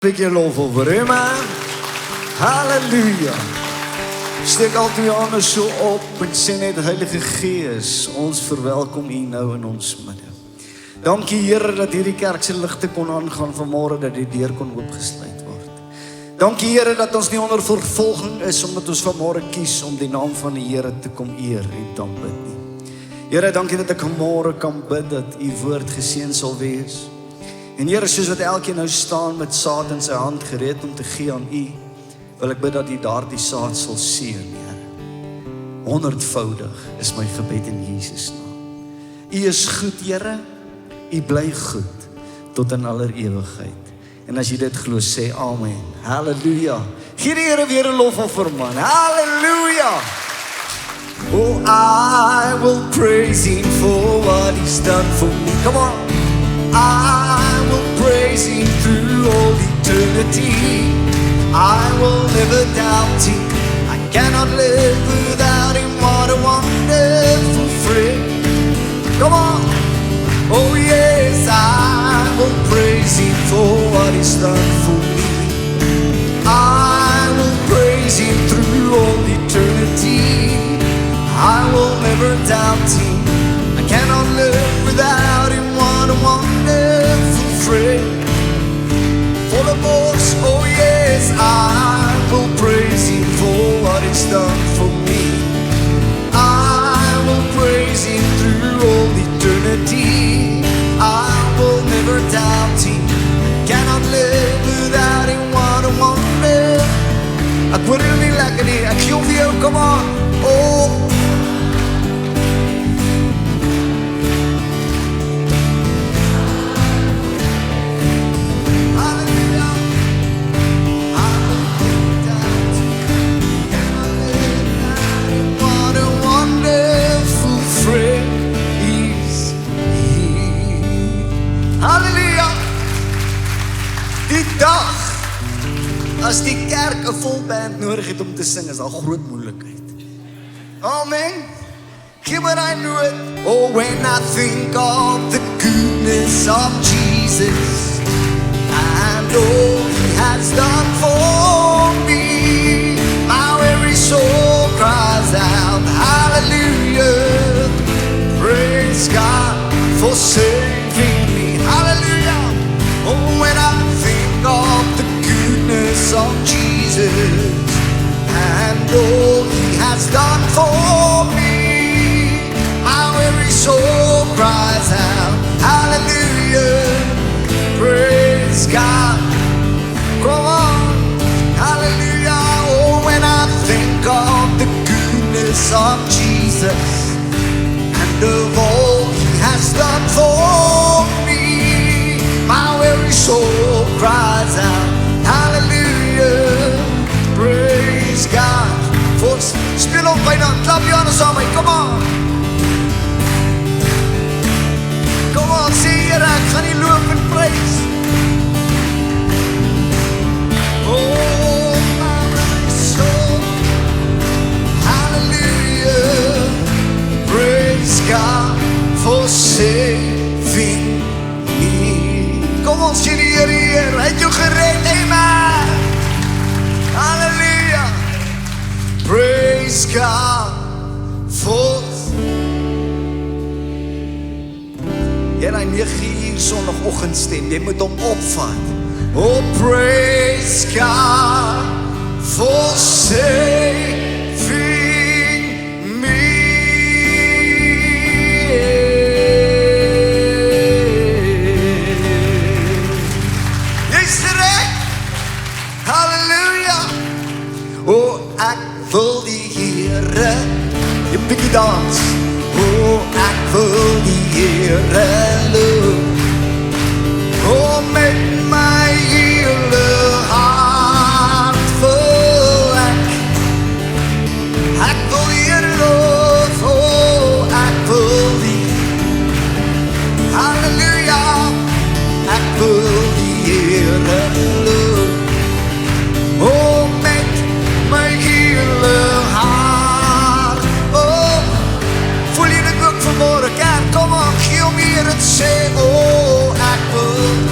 Bietjie lof over hom, halleluja. Steek al twee hande so op en sê net Heilige Gees, ons verwelkom U nou in ons midde. Dankie Here dat hierdie kerk se ligte kon aangaan vanmôre, dat die deur kon oopgesluit word. Dankie Here dat ons nie onder vervolging is omdat ons vanmôre kies om die naam van die Here te kom eer en te aanbid nie. Here, dankie dat ek vanmôre kan bid dat U woord geseën sal wees. En Here, soos wat elkeen nou staan met saad in sy hand gereed om te gee aan U, wil ek bid dat U daardie saad sal seën, Here. 100voudig is my gebed in Jesus naam. U is goed, Here. U bly goed tot in aller ewigheid. En as jy dit glo, sê amen. Halleluja. Gee die Here weer 'n lofoffer, man. Halleluja. Oh, I will praise Him for what He's done for me. Come on. I will praise Him through all eternity. I will never doubt Him. I cannot live without Him. What a wonderful friend. Come on. Oh yes, I will praise Him for what He's done for me. I will praise Him through all eternity. I will never doubt Him. I cannot live without Him. What a wonderful friend. For the most, oh yes, I will praise Him for what He's done for me. I will praise Him through all eternity. I will never doubt Him. I cannot live without Him. What a wonder. Ek hoor julle nie lekker nie. Ek gee vir jou, come on. Oh. As die kerk 'n vol band nodig het om te sing, is daar groot moeilikheid. Amen. Hear what I know it. Oh, when I think of the goodness of Jesus and all He has done for me, my very soul cries out, hallelujah. Praise God for saving me. Hallelujah. Oh, when I think of the goodness of Jesus and all He has done for me, my very soul cries out, hallelujah, praise God. Come on, hallelujah. Oh, when I think of the goodness of Jesus and of all He has done for me, my very soul cries out, hallelujah, praise God. Folks, speel op byna, klap jy hande saam, come on. Come on, sê Here, ek gaan nie loop en prys. Oh, my soul, hallelujah, praise God for saving me. Kom ons sê die Here, hy het jou gered, amen. Hallelujah. Praise God for. Hier hy 9uur Sondagoggend stem, jy moet hom opvat. Oh, praise God for saving me. Wil die Here, jy moet bietjie dans. Oh, ek wil die Here loof. Oh, met my hele hart wil ek wil die Here loof. Oh, ek wil die, hallelujah, ek wil die Here loof. Oh, met my hele hart. Oh, voel jy dit ook vanmôre, kerk? Kom aan, gee hom hier en sê, oh, ek wil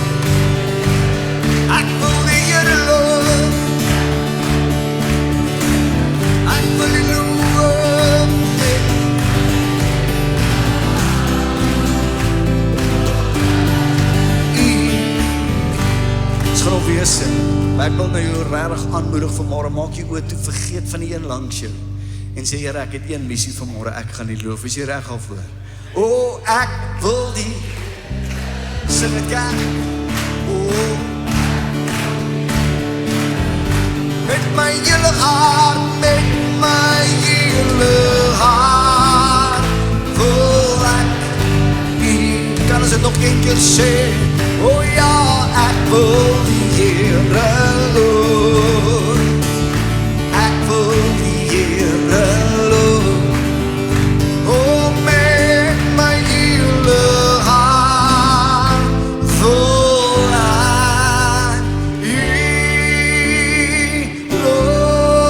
gaan op wees. Ek wil nou jou regtig aanmoedig vanmôre, maak jy oë toe, vergeet van die een langs jou. En sê, Here, ek het een missie vanmôre, ek gaan die loof. Is jy reg al voor? O, ek wil die, sing het kerk. O, met my hele hart, met my hele hart, wil ek die, kan ons het nog een keer sê, o ja, ek wil die Here loof, ek wil die Here loof, o met my hele hart, wil ek die loof.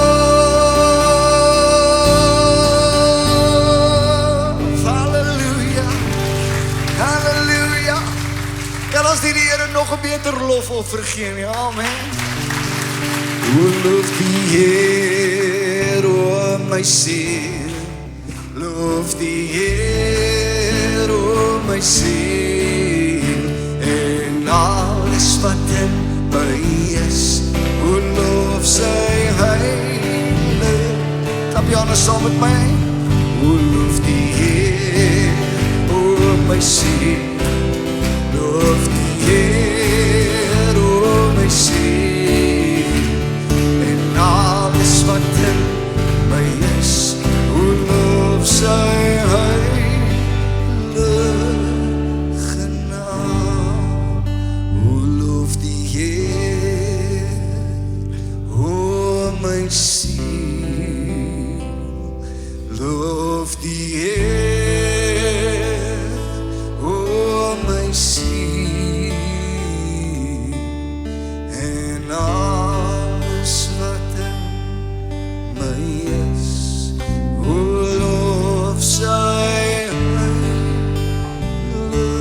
Halleluja, halleluja. Kan ons die Here nog 'n beter lofoffer gee, ja, amen. O loof die Heer, o my siel, loof die Heer, o my siel, en alles wat in my is, o loof sy heilige. Klap jy hande saam met my? O loof die Heer, o my siel, loof die Heer, o my siel, en alles wat in my is, o loof sy heilige naam. O loof die Heer, o my siel, loof die Heer, o my siel, en alles wat in my is, o loof sy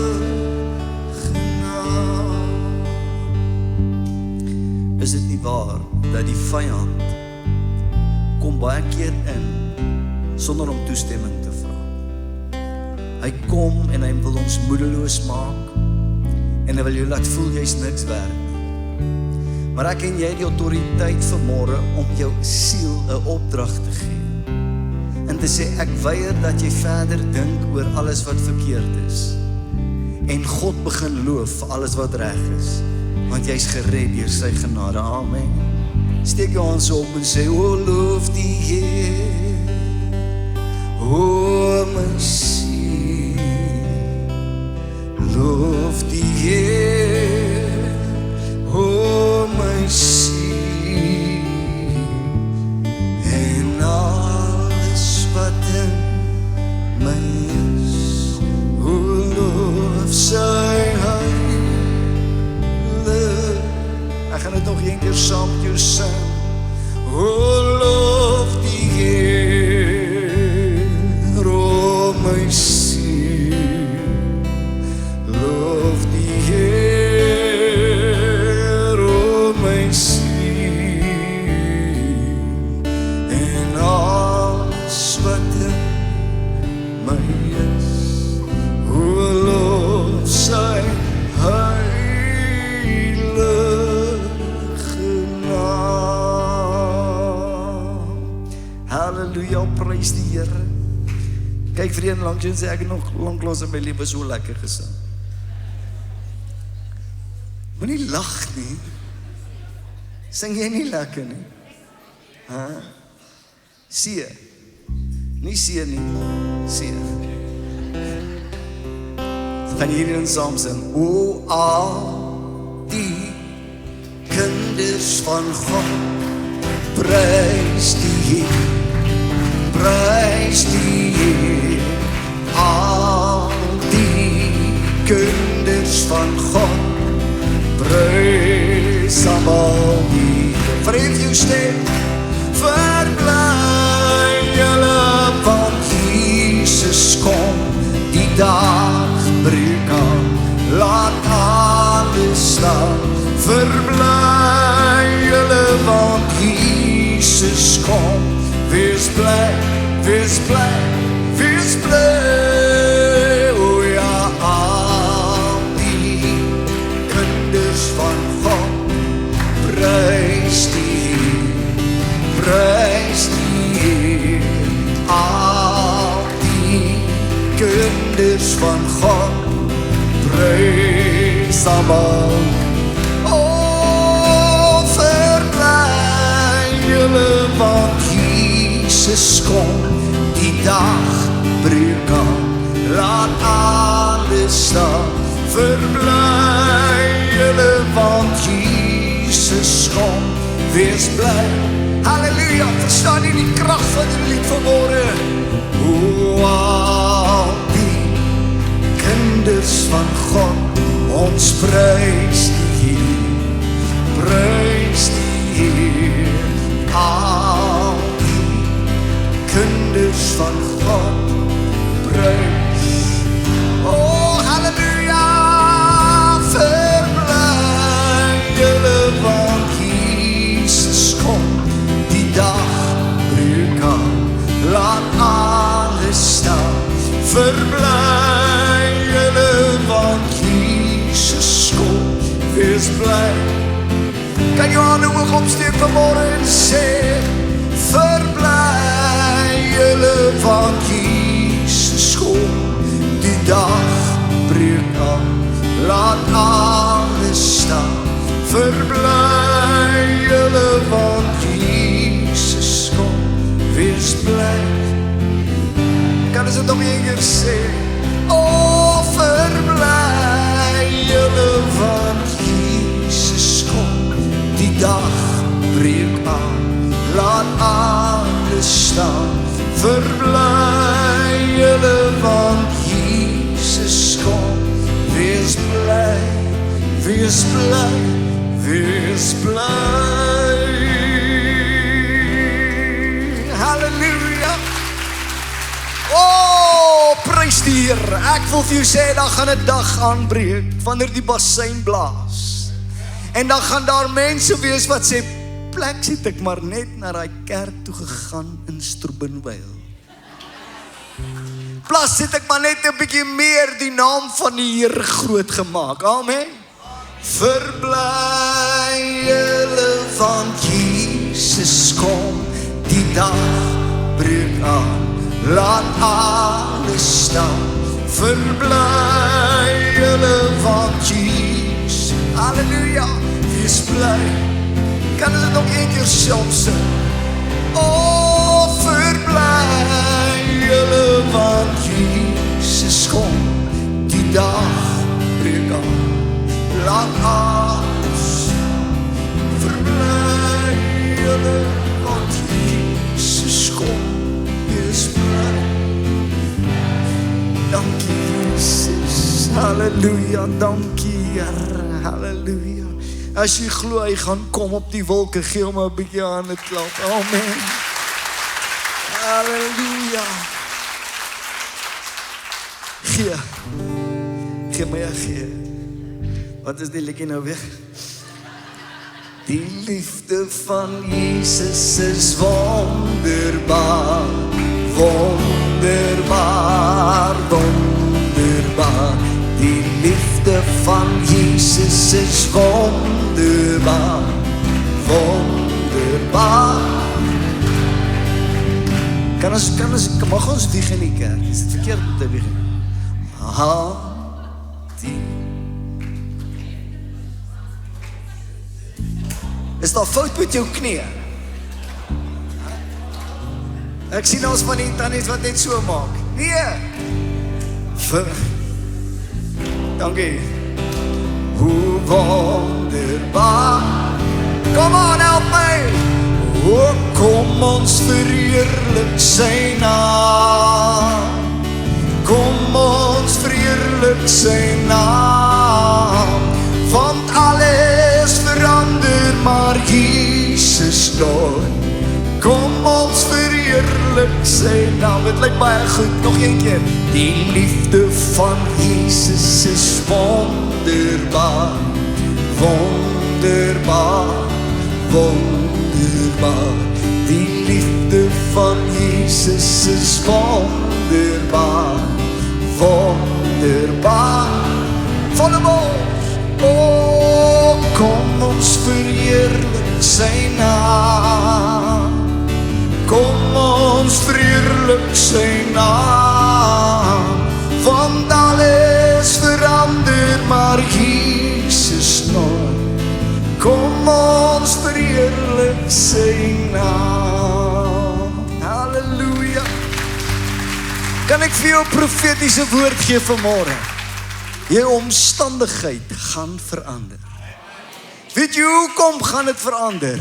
heilige naam. Is dit nie waar dat die vyand kom baie keer in sonder om toestemming te vra? Hy kom en hy wil ons moedeloos maak en hy wil jou laat voel jy's niks werd. Maar ek en jy die autoriteit vanmôre om jou siel 'n opdrag te gee en te sê ek weier dat jy verder dink oor alles wat verkeerd is en God begin loof vir alles wat reg is, want jy's gered deur sy genade. Amen. Steek jou hand op en sê, o loof die Heer, o my siel, loof die Heer, o my siel, en alles wat in my is, o loof sy heilige. Ek gaan dit nog een keer saam met jou sing. O loof die Heer, o my siel, loof die Heer, o my siel, en alles wat in my is, o loof sy heilige naam. Halleluja, prys die Here. Kyk vir een langs en sê, ek het nog lanklaas in my lewe so lekker gesing. Moenie lag nie. Sing jy nie lekker nie? See. Nie see nie. See. Gaan hierdie saam sing. O al die kinders van God, prys die Heer, prys die Heer. Al die kinders van God, prys almal die Heer. Verhef jou stem, verbly julle, want Jesus kom, die dag breek aan, laat alles staan. Verbly julle, want Jesus kom, wees bly, wees bly, wees bly. O ja, al die kinders van God, maak. O, verbly julle want Jesus kom, die dag breek aan, laat alles staan. Verbly julle want Jesus kom, wees bly. Halleluja, verstaan jy die krag van die lied vanmorgen? O, al die kinders van God, ons prys die Heer, prys die Heer. Al die kinders van God, prys. O, halleluja, verbly julle want Jesus kom, die dag breek aan, laat alles staan. Verbly julle want Jesus kom, wees bly. Kan jou hande hoog opsteek vanmorgen en sê, verbly julle want Jesus kom, die dag breek aan, laat alles staan. Verbly julle want Jesus kom, wees bly. Kan ons het nog een keer sê, o, verbly julle want Jesus kom, die dag breek aan, laat alles staan. Verbly julle want Jesus kom, wees bly, wees bly, wees bly. Halleluja. O, prys die Heer. Ek wil vir jou sê, dan gaan 'n dag aanbreek, wanneer die bassein blaas. En dan gaan daar mense wees wat sê, plek het ek maar net na die kerk toe gegaan in Stroobenwyl. Plas het ek maar net 'n bietjie meer die naam van die Heer groot gemaak. Amen. Verbly julle want Jesus kom, die dag breek aan, laat alles staan. Verbly julle want Jesus, halleluja, wees bly. Kan ons het nog een keer self sing? O, verbly julle want Jesus kom, die dag breek aan, laat alles staan. Verbly julle want Jesus kom, wees bly. Dankie Jesus, halleluja, dankie Here, halleluja. As jy glo hy gaan kom op die wolke, gee hom 'n bietjie hande klap. Amen. Halleluja. Gee my gee. Wat is die liedjie nou weer? Die liefde van Jesus is wonderbaar, wonderbaar, wonderbaar. Die liefde van Jesus is wonderbaar, wonderbaar. Mag ons wieg in die kerk? Is het verkeerd om te wieg? Is daar fout met jou knie? Ek sien ons van die tannies wat net so maak. Nee. Dankie. Hoe wonderbaar. Kom on, help my. O, kom ons verheerlik sy naam. Kom ons verheerlik sy naam. Want alles verander, maar Jesus nooit. Kom ons verheerlik sy naam. Het lyk baie goed, nog een keer. Die liefde van Jesus is wonderbaar, wonderbaar, wonderbaar. Die liefde van Jesus is wonderbaar, wonderbaar. Volle mond, o, kom ons verheerlik sy naam. Kom ons verheerlik sy naam. Want alles verander, maar Jesus ons verheerlik sy naam. Halleluja. Kan ek vir jou 'n profetiese woord gee vanmôre? Jou omstandigheid gaan verander. Weet jy hoekom gaan dit verander?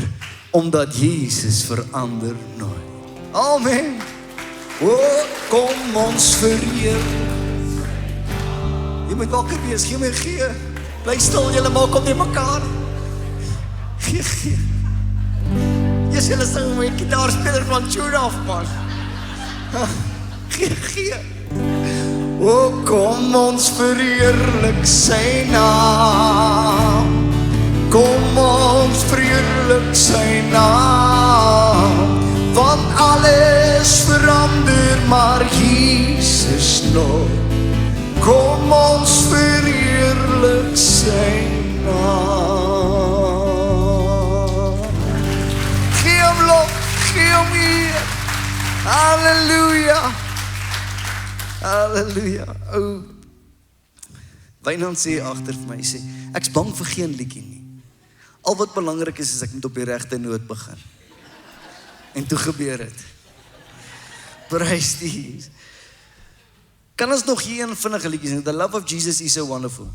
Omdat Jesus verander nooit. Amen. O, kom ons verheerlik. Jy moet wakker wees, gee my gee. Bly stil, julle maak op die mekaar. Gee. Jy sê hulle sing my gitaarspeler van tune af, man. Gee. O, kom ons verheerlik sy naam. Kom ons verheerlik sy naam. Want alles verander, maar Jesus nooit. Kom ons verheerlik sy naam. Gee hom lof, gee hom eer. Halleluja. Halleluja. O, Wynand sê agter vir my, sê, ek's bang vir geen liedjie nie. Al wat belangrik is ek moet op die regte noot begin. En toe gebeur het. Prys die Jesus. Kan ons nog hier een vinnige liedjie sing? The love of Jesus is so wonderful.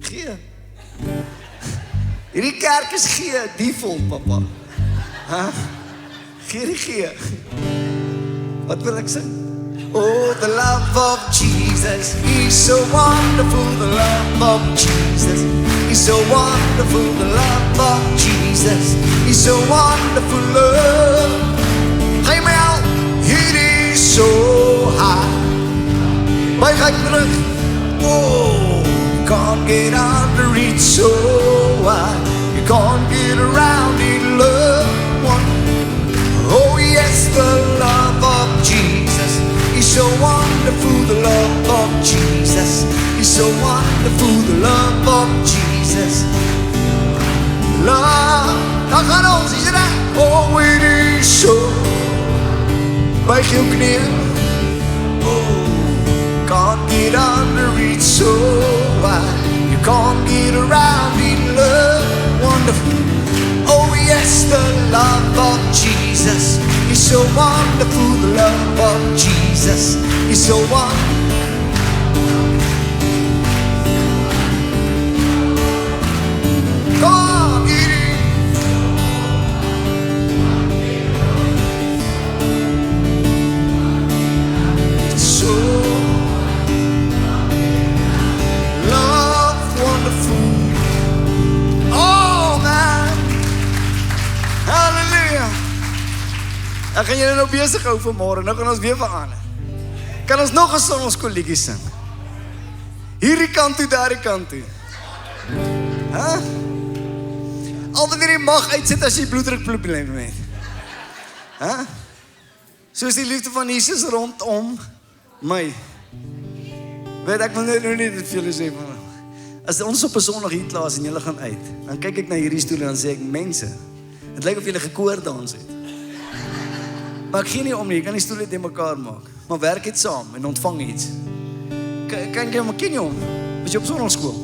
Gee. Hierdie kerk is gee, default, papa. Gee. Wat wil ek sing? Oh, the love of Jesus is so wonderful. The love of Jesus is so wonderful. The love of Jesus is so wonderful. Love. Geef my al. It is so high. By gaan terug. Oh, you can't get under it so high. You can't get around it, love. Oh yes, the love of Jesus is so wonderful. The love of Jesus is so wonderful. The love of Jesus. Love. Dan gaan ons, is dit? Oh, it is so. Buig jou knie. Oh, can't get under it so high. You can't get around it, love. Wonderful. Oh yes, the love of Jesus is so wonderful. The love of Jesus is so wonderful. Come on, it is. It's so love wonderful. Oh man. Halleluja. Ek gaan julle nou besig hou vanmôre. Nou gaan ons weer verander. Kan ons nog 'n sonskoolliedjie sing? Hierdie kant toe, daardie kant toe. Al wanneer jy mag uitsit as jy bloeddrukprobleme het. Soos die liefde van Jesus rondom my. Weet ek wil net nou nie dit vir julle sê van. As ons op 'n Sondag hier klaar is en julle gaan uit, dan kyk ek na hierdie stoel en dan sê ek, mense, het lyk of julle gekoor dans het. Maar ek gee nie om nie, jy kan die stoel net mekaar maak. Maar werk het saam en ontvang iets. Ken jy hom? Was jy op Sondagskool?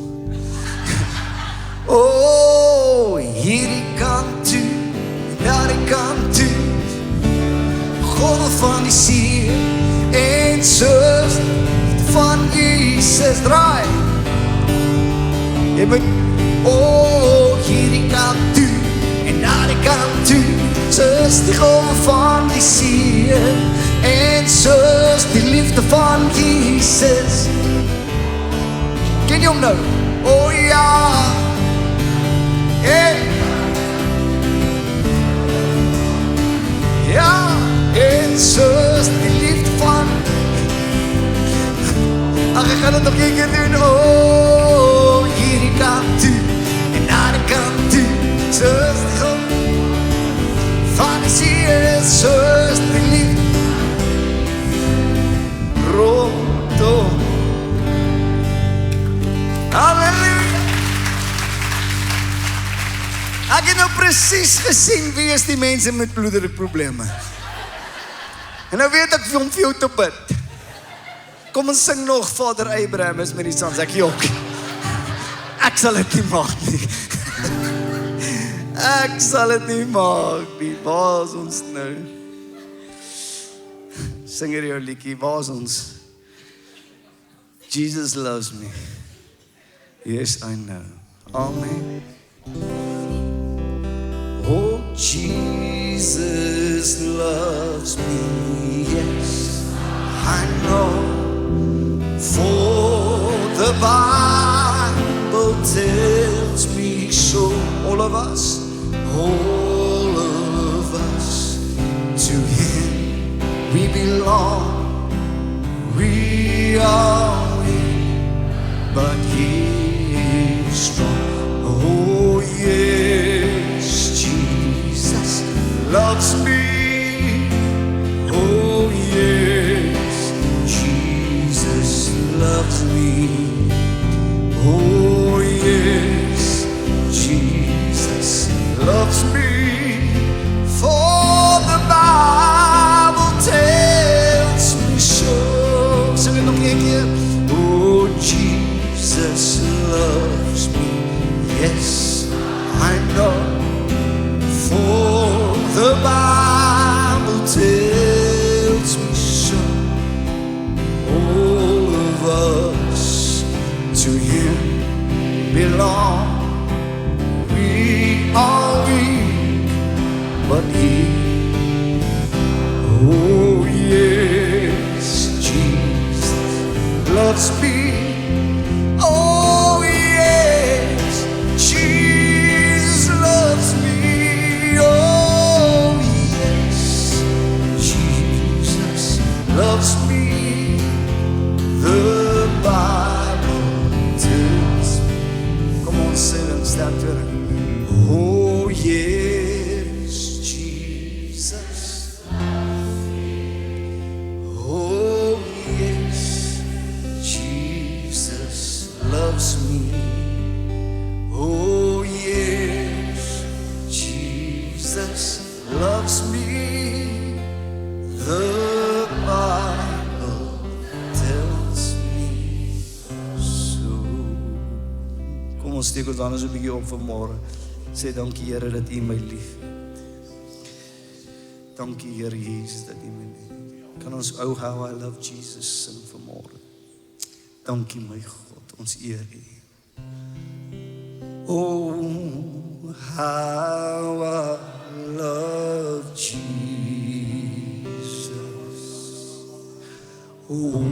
Oh, hierdie kant toe, daardie kant toe. Golf van die see en soos van Jesus draai. Jy moet, oh, hierdie kant toe en daardie kant toe. Soos die golf van die see en soos die liefde van Jesus. Ken jy hom nou? Oh ja. Ja, en soos die liefde van. Ach, ek gaan het nog een keer doen. Oh, hierdie kant toe en daardie kant toe. Soos die golf van die see, soos die liefde rondom. Halleluja. Ek het nou presies gesien wie is die mense met bloeddrukprobleme. En nou weet ek om vir jou te bid. Kom ons sing nog Vader Abraham is met die sons, ek jok. Ek sal dit nie maak nie. Ek sal dit nie maak nie. Waar is ons nou? Sing hier jou liedjie, waar is ons? Jesus loves me. Yes, I know. Amen. Oh, Jesus loves me. Yes, I know. For the Bible tells me so. All of us, to Him we belong. We are weak, but He is strong. Oh yes, Jesus loves me. Oh yes, Jesus loves me. Oh yes, Jesus loves me. For the Bible tells me so. Sing it nog een keer. Oh, Jesus loves me. Yes, I know. For the Bible tells me so. All of us to Him belong. We are weak, but He. Oh yes, Jesus loves me. Oh yes, Jesus loves me. Oh yes, Jesus loves me. The Bible tells me. Come on, sit and stand to it. Oh yes, Jesus. Oh yes, Jesus loves me. Oh yes, Jesus loves me. The Bible tells me so. Kom ons steek ons hande so 'n bietjie op vanmôre. Sê dankie Here dat U my liefhet. Dankie Here Jesus dat U my liefhet. Kan ons ou how I love Jesus sing vanmôre. Dankie my God, ons eer U. Oh, how I love Jesus. Oh,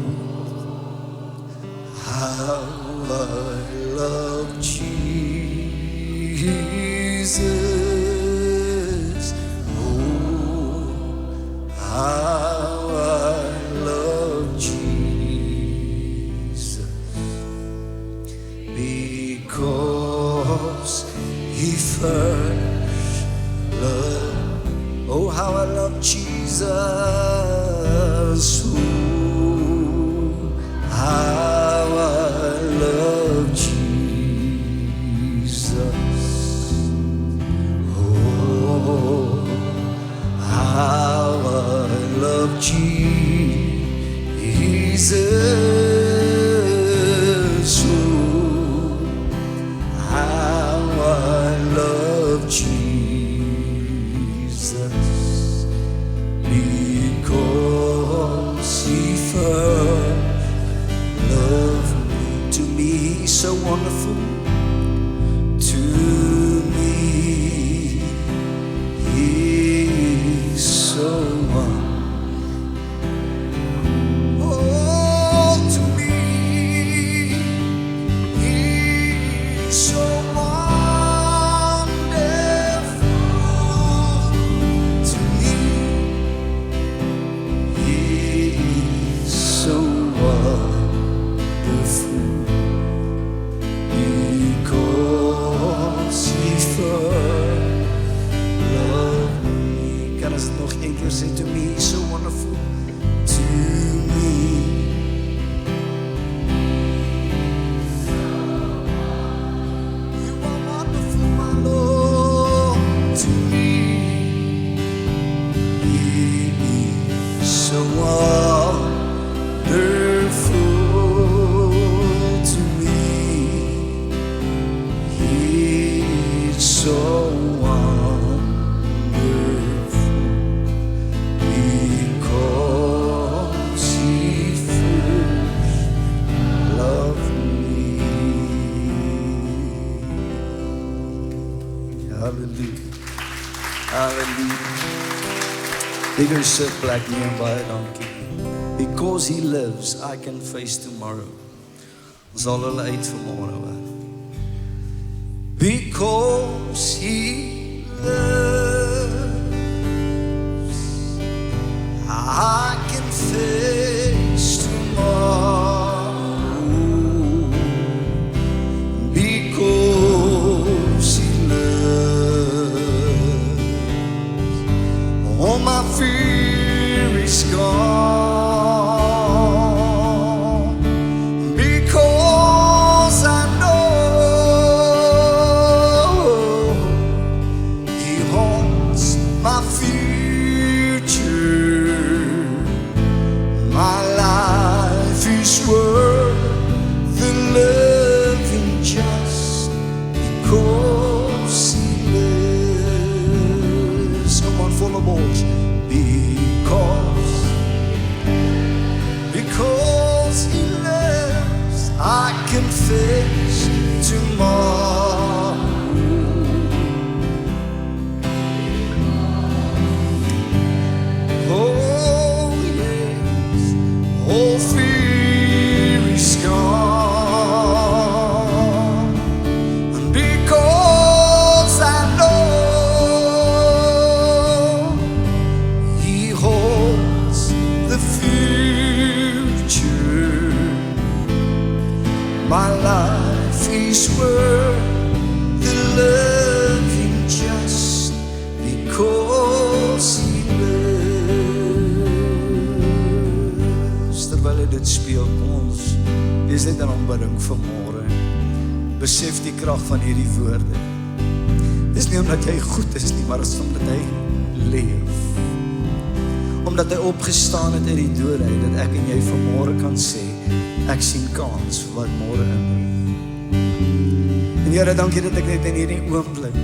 how I love Jesus. Oh, how I love Jesus. Because He first loved. Oh, how I love Jesus. Oh, how I love Jesus. Oh, how I love Jesus. Oh, how I love Jesus. Because He first loved me. To me He's so wonderful. To me He's so wonderful. Oh, to me He's so wonderful. so wonderful, because He first loved me. Hallelujah. Hallelujah. Bigger sit black near baie dankie. Because He lives, I can face tomorrow. Ons sal hulle uit vanmôre hoor. Because He lives, I can face tomorrow. Because He lives, all my fear is gone. Because I know He holds my future. My life is worth the living just because He lives. Come on, full of balls. Because He lives, I can face tomorrow. Oh yes, all fear is gone. And because I know He holds the future, my life is worth the living just because He lives. Terwyl dit speel, kom ons wees net in aanbidding vanmôre. Besef die krag van hierdie woorde. Dis nie omdat jy goed is nie, maar is omdat Hy leef. Omdat Hy opgestaan het uit die dood uit, dat ek en jy vanmôre kan sê, ek sien kans vir wat môre inbring. En Here, dankie dat ek net in hierdie oomblik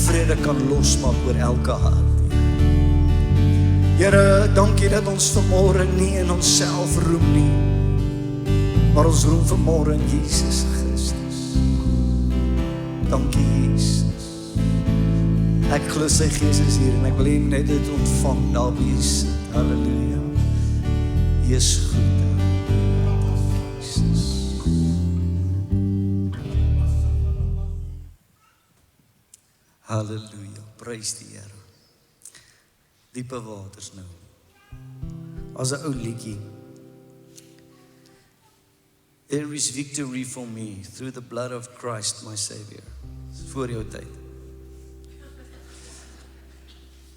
vrede kan losmaak oor elke hart. Here, dankie dat ons vanmôre nie in onsself roem nie, maar ons roem vanmôre in Jesus Christus. Dankie Jesus. Ek glo sy Gees is hier en ek wil net dit ontvang daar by U sit. Halleluja. Hy is goed. Jesus. Halleluja. Prys die Here. Diepe waters nou. As 'n ou liedjie. There is victory for me through the blood of Christ my Savior. Voor jou tyd.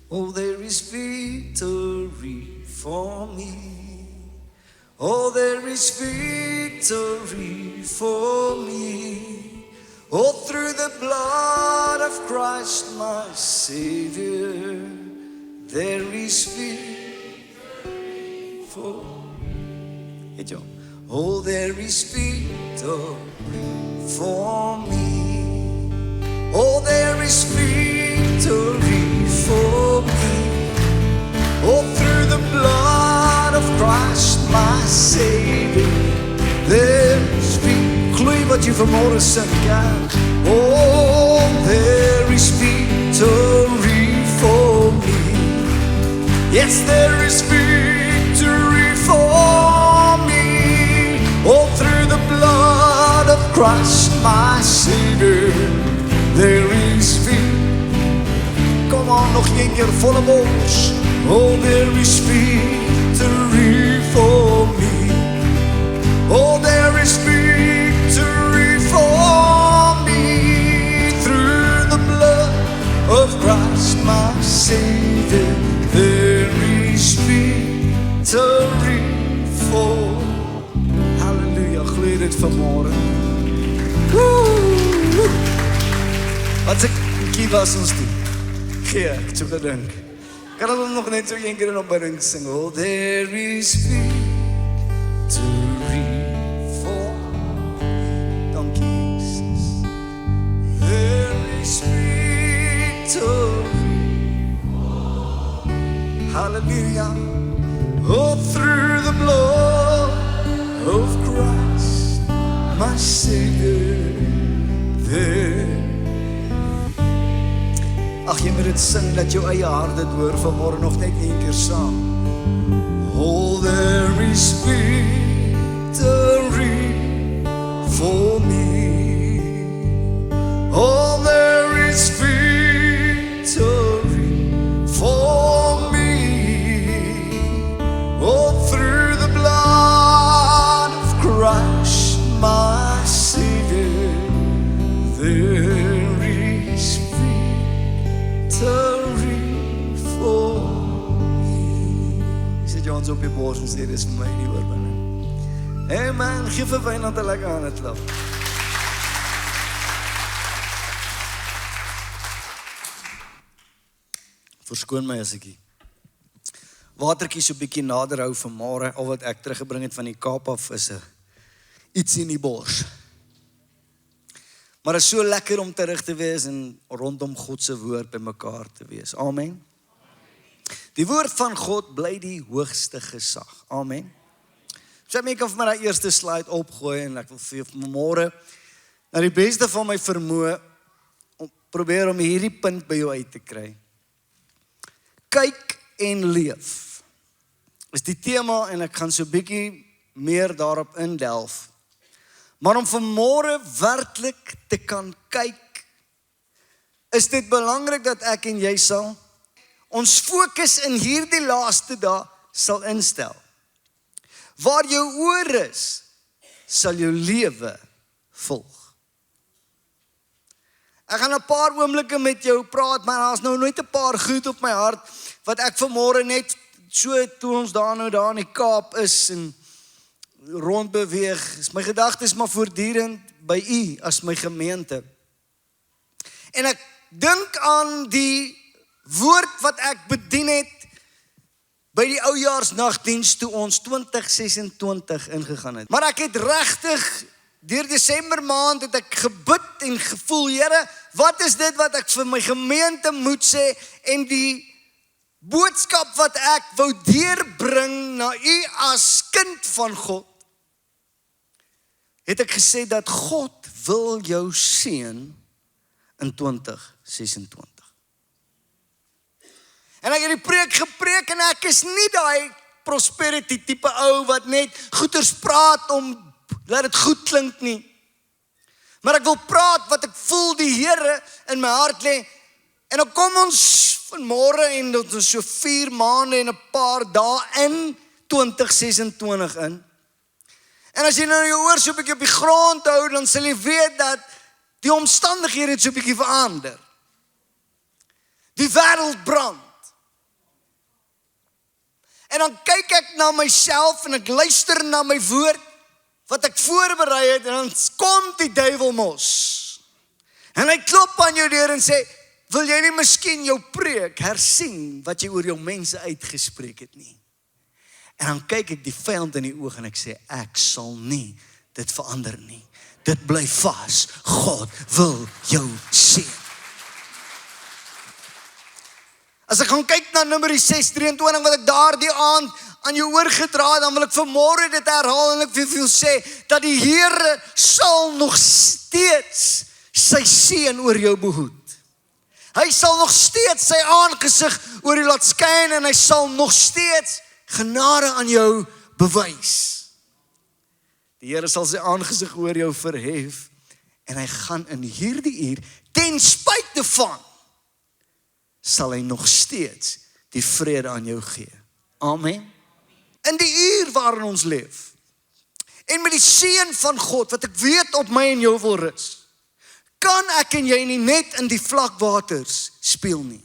Oh, there is victory for me. Oh, there is victory for me. Oh, through the blood of Christ my Savior, there is victory for me. Hey, John. Oh, there is victory for me. Oh, there is victory for me. Oh, through the blood of Christ my Savior, there is victory. Gloei wat jy vanmôre sing, God. Oh, there is victory for me. Yes, there is victory for me. Oh, through the blood of Christ my Savior, there is victory. Kom aan, nog een keer volle mond. Oh, there is victory for me. Oh, there is victory for me. Through the blood of Christ my Savior, there is victory for. Halleluja, glo dit vanmôre. Wat ek kies was ons doen. Gee, ek het so gedink. Kan ons nog net so een keer in opbouing sing. Oh, there is victory for. Dankie Jesus. There is victory. Hallelujah. Oh, through the blood of Christ, my Savior, there. Ag, jy moet dit sing, dat jou eie hart dit hoor, vanmorgen nog net een keer saam. Oh, there is victory for me. Oh, there is victory for me. Oh, through the blood of Christ, my Savior, there is victory for me. Sit jy ons op die bors en sê, dis vir my nie hoor binne. Hey man, geef vir Wynand 'n lekker aan het klap. Verskoon my as ek die watertjie so bietjie nader hou vanmôre, al wat ek teruggebring het van die Kaap af is iets in die bors. Maar dit is so lekker om terug te wees en rondom God se woord by mekaar te wees. Amen. Die woord van God bly die hoogste gesag. Amen. So ek kan vir my die eerste slide opgooi en ek wil vir vanmôre na die beste van my vermoë probeer om hierdie punt by jou uit te kry. Kyk en leef is die tema en ek gaan so bietjie meer daarop indelf. Maar om vanmôre werklik te kan kyk, is dit belangrik dat ek en jy sal ons fokus in hierdie laaste dae sal instel. Waar jou oor is, sal jou lewe volg. Ek gaan 'n paar oomblikke met jou praat, maar daar's nou nooit 'n paar goed op my hart wat ek vanmôre net so toe ons daar in die Kaap is en rondbeweeg. My gedagtes maar voortdurend by u as my gemeente. En ek dink aan die woord wat ek bedien het by die oujaarsnagdiens toe ons 2026 ingegaan het. Maar ek het regtig deur Desember maand het ek gebid en gevoel, Here, wat is dit wat ek vir my gemeente moet sê en die boodskap wat ek wou deurbring na u as kind van God, het ek gesê dat God wil jou seën in 2026. En ek het die preek gepreek en ek is nie daai prosperity tipe ou wat net goeters praat om laat dit goed klink nie. Maar ek wil praat wat ek voel die Here in my hart lê. En dan kom ons vanmôre en dit is so 4 maande en 'n paar dae in 2026 in. En as jy nou jou oor so 'n bietjie op die grond hou, dan sal jy weet dat die omstandighede het so 'n bietjie verander. Die wêreld brand. En dan kyk ek na myself en ek luister na my woord wat ek voorberei het en dan kom die duiwel mos. En hy klop aan jou deur en sê, wil jy nie miskien jou preek hersien wat jy oor jou mense uitgespreek het nie? En dan kyk ek die vyand in die oog en ek sê, ek sal nie dit verander nie. Dit bly vas. God wil jou seën. As ek gaan kyk na Numeri 6:23 wat ek daardie aand aan jou oorgedra het, dan wil ek vanmôre dit herhaal en ek wil sê dat die Here sal nog steeds sy seën oor jou behoed. Hy sal nog steeds sy aangesig oor jou laat skyn en hy sal nog steeds genade aan jou bewys. Die Here sal sy aangesig oor jou verhef en hy gaan in hierdie uur ten spyte van sal hy nog steeds die vrede aan jou gee. Amen. In die uur waarin ons leef en met die seën van God wat ek weet op my en jou wil rus, kan ek en jy nie net in die vlakwaters speel nie.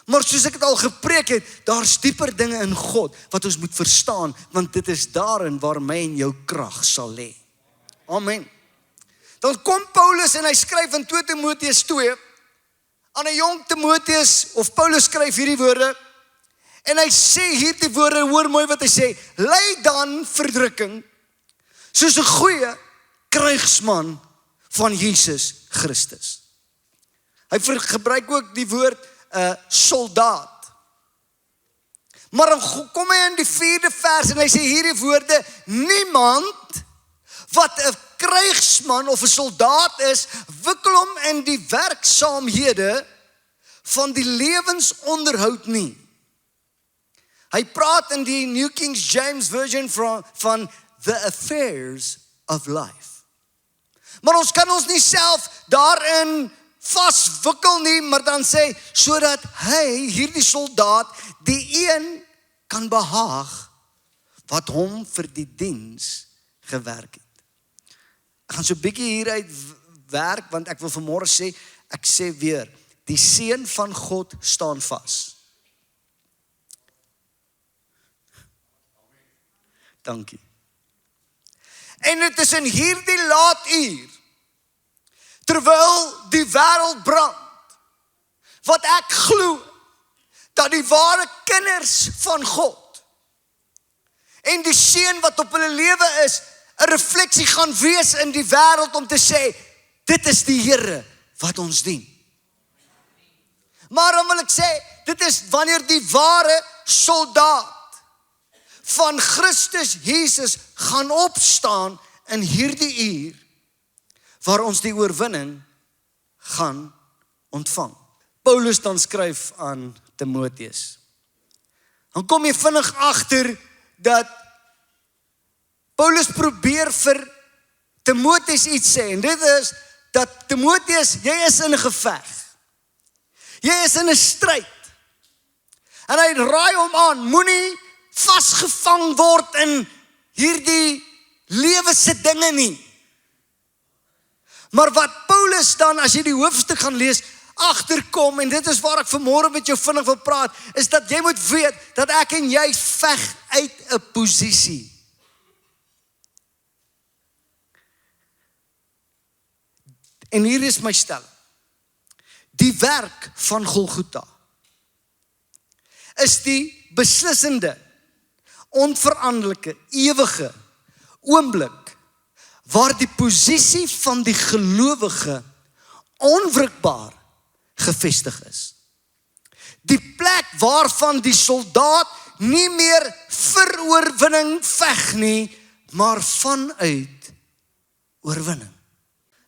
Maar soos ek het al gepreek het, daar's dieper dinge in God wat ons moet verstaan, want dit is daarin waar my en jou krag sal lê. Amen. Dan kom Paulus en hy skryf in 2 Timoteus 2 aan 'n jong Timoteus, of Paulus skryf hierdie woorde en hy sê hierdie woorde, hoor mooi wat hy sê, ly dan verdrukking soos 'n goeie krygsman van Jesus Christus. Hy gebruik ook die woord soldaat. Maar dan kom hy in die 4de vers en hy sê hierdie woorde, niemand wat 'n krygsman of 'n soldaat is, wikkel hom in die werksaamhede van die lewensonderhoud nie. Hy praat in die New King James Version van the affairs of life. Maar ons kan ons nie self daarin vaswikkel nie, maar dan sê, sodat hy, hierdie soldaat, die een kan behaag wat hom vir die diens gewerk het. Ek gaan so 'n bietjie hieruit werk, want ek wil vanmôre sê, ek sê weer, die seën van God staan vas. Dankie. En dit is in hierdie laat uur, terwyl die wêreld brand, wat ek glo, dat die ware kinders van God, en die seën wat op hulle lewe is, 'n refleksie gaan wees in die wêreld om te sê, dit is die Here wat ons dien. Maar dan wil ek sê, dit is wanneer die ware soldaat van Christus Jesus gaan opstaan in hierdie uur, waar ons die oorwinning gaan ontvang. Paulus dan skryf aan Timoteus. Dan kom jy vinnig agter dat Paulus probeer vir Timoteus iets sê, en dit is, dat Timoteus, jy is in 'n geveg. Jy is in 'n stryd. En hy raai hom aan, moenie vasgevang word in hierdie lewe se dinge nie. Maar wat Paulus dan, as jy die hoofstuk gaan lees, agterkom, en dit is waar ek vanmôre met jou vinnig wil praat, is dat jy moet weet, dat ek en jy veg uit 'n posisie. En hier is my stelling. Die werk van Golgotha is die beslissende, onveranderlike, ewige oomblik waar die posisie van die gelowige onwrikbaar gevestig is. Die plek waarvan die soldaat nie meer vir oorwinning veg nie, maar vanuit oorwinning.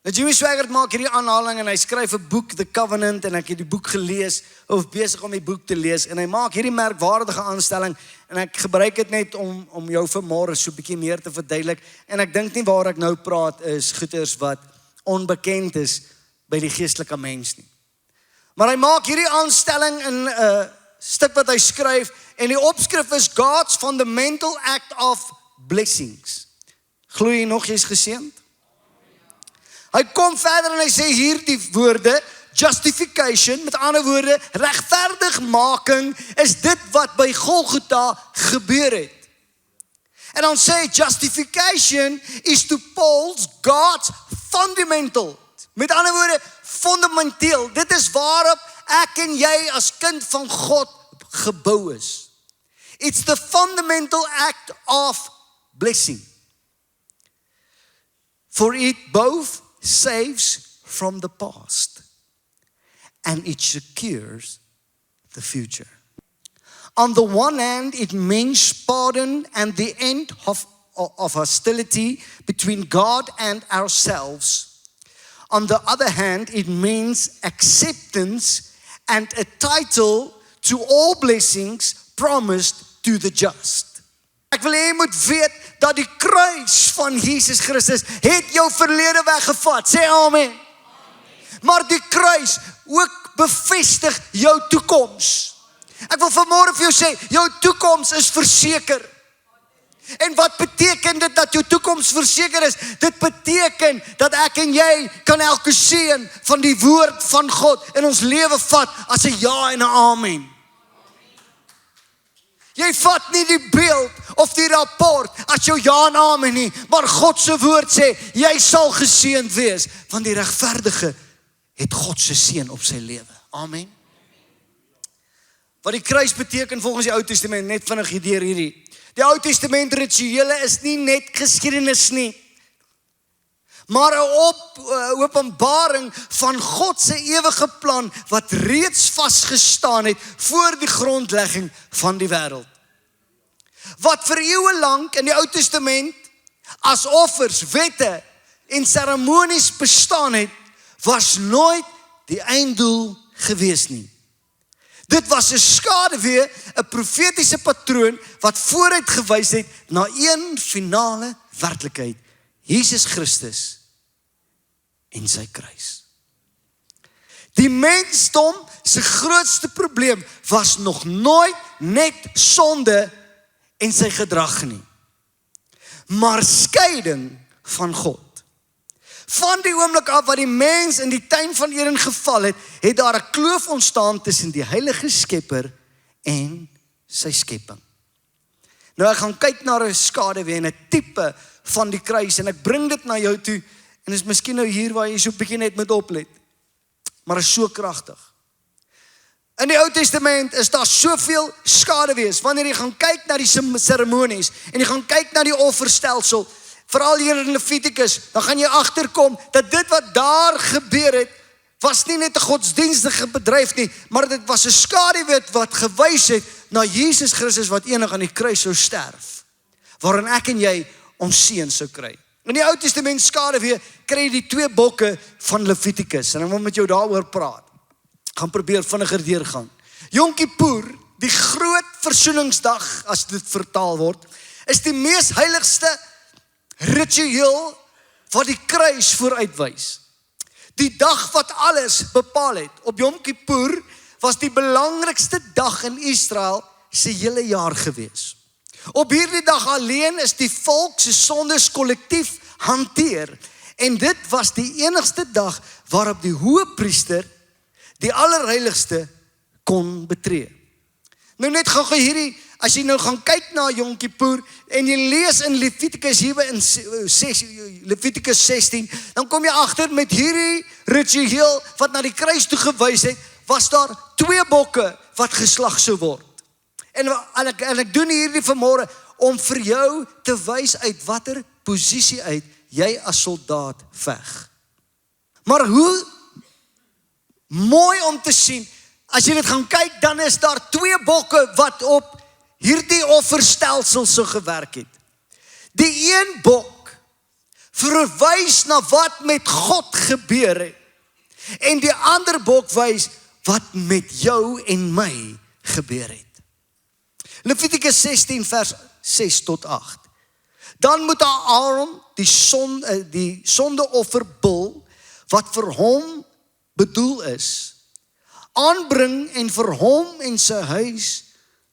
Jimmy Swaggart maak hierdie aanhaling en hy skryf 'n boek, The Covenant, en ek het die boek gelees, of besig om die boek te lees, en hy maak hierdie merkwaardige aanstelling, en ek gebruik dit net om jou vanmôre so 'n bietjie meer te verduidelik, en ek dink nie waar ek nou praat is goeters wat onbekend is by die geestelike mens nie. Maar hy maak hierdie aanstelling in 'n stuk wat hy skryf, en die opskrif is God's Fundamental Act of Blessings. Glo jy nog jy's geseënd? Hy kom verder en hy sê hierdie woorde, justification, met ander woorde, regverdigmaking, is dit wat by Golgotha gebeur het. En dan sê justification is to Paul's God's fundamental. Met ander woorde, fundamenteel. Dit is waarop ek en jy as kind van God gebou is. It's the fundamental act of blessing. For it both saves from the past and it secures the future. On the one hand, it means pardon and the end of hostility between God and ourselves. On the other hand, it means acceptance and a title to all blessings promised to the just. Ek wil hê jy moet weet dat die kruis van Jesus Christus het jou verlede weggevat. Sê amen. Maar die kruis ook bevestig jou toekoms. Ek wil vanmôre vir jou sê, jou toekoms is verseker. En wat beteken dit dat jou toekoms verseker is? Dit beteken dat ek en jy kan elke seën van die woord van God in ons lewe vat as 'n ja en 'n amen. Jy vat nie die beeld of die rapport as jou ja en amen nie, maar God se woord sê, jy sal geseënd wees, want die regverdige het God se seën op sy lewe. Amen. Wat die kruis beteken volgens die Ou Testament, net vinnig deur hierdie. Die Ou Testament rituele is nie net geskiedenis nie, maar 'n openbaring van God se ewige plan wat reeds vasgestaan het voor die grondlegging van die wêreld. Wat vir eeue lank in die Ou Testament as offers, wette en seremonies bestaan het, was nooit die einddoel gewees nie. Dit was 'n skaduwee, 'n profetiese patroon wat vooruit gewys het na een finale werklikheid, Jesus Christus en sy kruis. Die mensdom se grootste probleem was nog nooit net sonde en sy gedrag nie, maar skeiding van God. Van die oomblik af wat die mens in die tuin van Eden geval het, het daar 'n kloof ontstaan tussen die heilige Skepper en sy skepping. Nou ek gaan kyk na 'n skaduwee en 'n tipe van die kruis en ek bring dit na jou toe en is miskien nou hier waar jy so 'n bietjie net moet oplet. Maar is so kragtig. In die Ou Testament is daar soveel skaduwees. Wanneer jy gaan kyk na die seremonies en jy gaan kyk na die offerstelsel, veral hier in Levitikus, dan gaan jy agterkom dat dit wat daar gebeur het, was nie net 'n godsdienstige bedryf nie, maar dit was 'n skaduwee wat gewys het na Jesus Christus wat eendag aan die kruis sou sterf, waarin ek en jy ons seën sou kry. In die Ou Testament skaduwee kry jy die 2 bokke van Levitikus en ek wil met jou daaroor praat. Gaan probeer vinniger deurgaan. Yom Kippur, die groot versoeningsdag as dit vertaal word, is die mees heiligste ritueel wat die kruis vooruitwys. Die dag wat alles bepaal het. Op Yom Kippur was die belangrikste dag in Israel se hele jaar gewees. Op hierdie dag alleen is die volk se sondes kollektief hanteer en dit was die enigste dag waarop die hoëpriester die allerheiligste kon betree. Nou net gou hierdie, as jy nou gaan kyk na Yom Kippur en jy lees in Levitikus hier in Levitikus 16, dan kom jy agter met hierdie ritueel wat na die kruis toe gewys het, was daar 2 bokke wat geslag sou word. En ek doen hierdie vanmôre om vir jou te wys uit watter posisie uit jy as soldaat veg. Maar hoe mooi om te sien, as jy dit gaan kyk, dan is daar 2 bokke wat op hierdie offerstelsel so gewerk het. Die een bok verwys na wat met God gebeur het. En die ander bok wys wat met jou en my gebeur het. Levitikus 16 vers 6 tot 8. Dan moet Aaron die sondeofferbul wat vir hom bedoel is, aanbring en vir hom en sy huis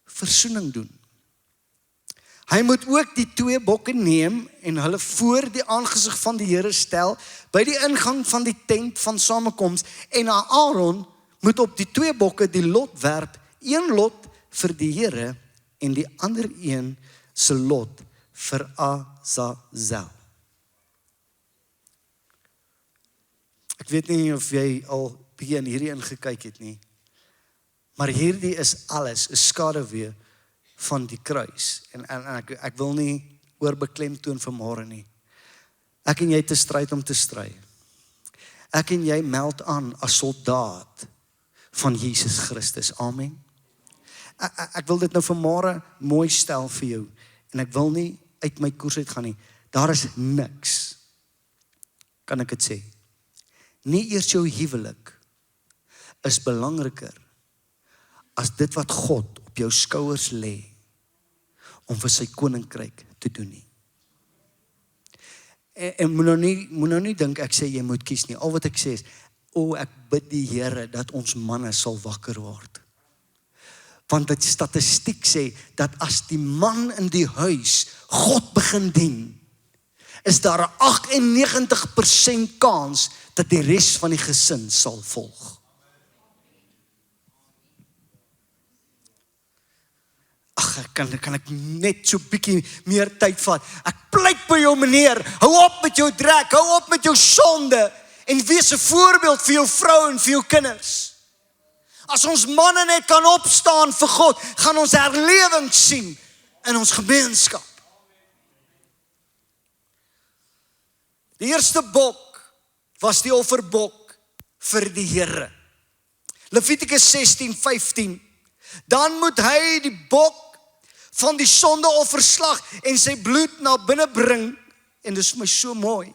versoening doen. Hy moet ook die 2 bokke neem en hulle voor die aangesig van die Here stel by die ingang van die tent van samekoms en Aaron moet op die 2 bokke die lot werp, 1 lot vir die Here en die ander een se lot vir Azazel. Ek weet nie of jy al bietjie in hierdie ingekyk het nie, maar hierdie is alles 'n skaduwee van die kruis. En ek wil nie oorbeklemtoon vanmôre nie. Ek en jy te stryd om te stry. Ek en jy meld aan as soldaat van Jesus Christus. Amen. Ek wil dit nou vanmôre mooi stel vir jou en ek wil nie uit my koers uit gaan nie. Daar is niks, kan ek dit sê, nie eers jou huwelik is belangriker as dit wat God op jou skouers lê om vir sy koninkryk te doen nie. En moet nou nie dink ek sê jy moet kies nie. Al wat ek sê is, ek bid die Here dat ons manne sal wakker word. Want die statistiek sê dat as die man in die huis God begin dien, is daar 'n 98% kans dat die res van die gesin sal volg. Kan ek net so bietjie meer tyd vat. Ek pleit by jou meneer, hou op met jou drek, hou op met jou sonde en wees 'n voorbeeld vir jou vrou en vir jou kinders. As ons manne net kan opstaan vir God, gaan ons herlewing sien in ons gemeenskap. Die eerste bok was die offerbok vir die Here. Levitikus 16:15. Dan moet hy die bok van die sondeoffer slag en sy bloed na binne bring, en dit is vir my so mooi,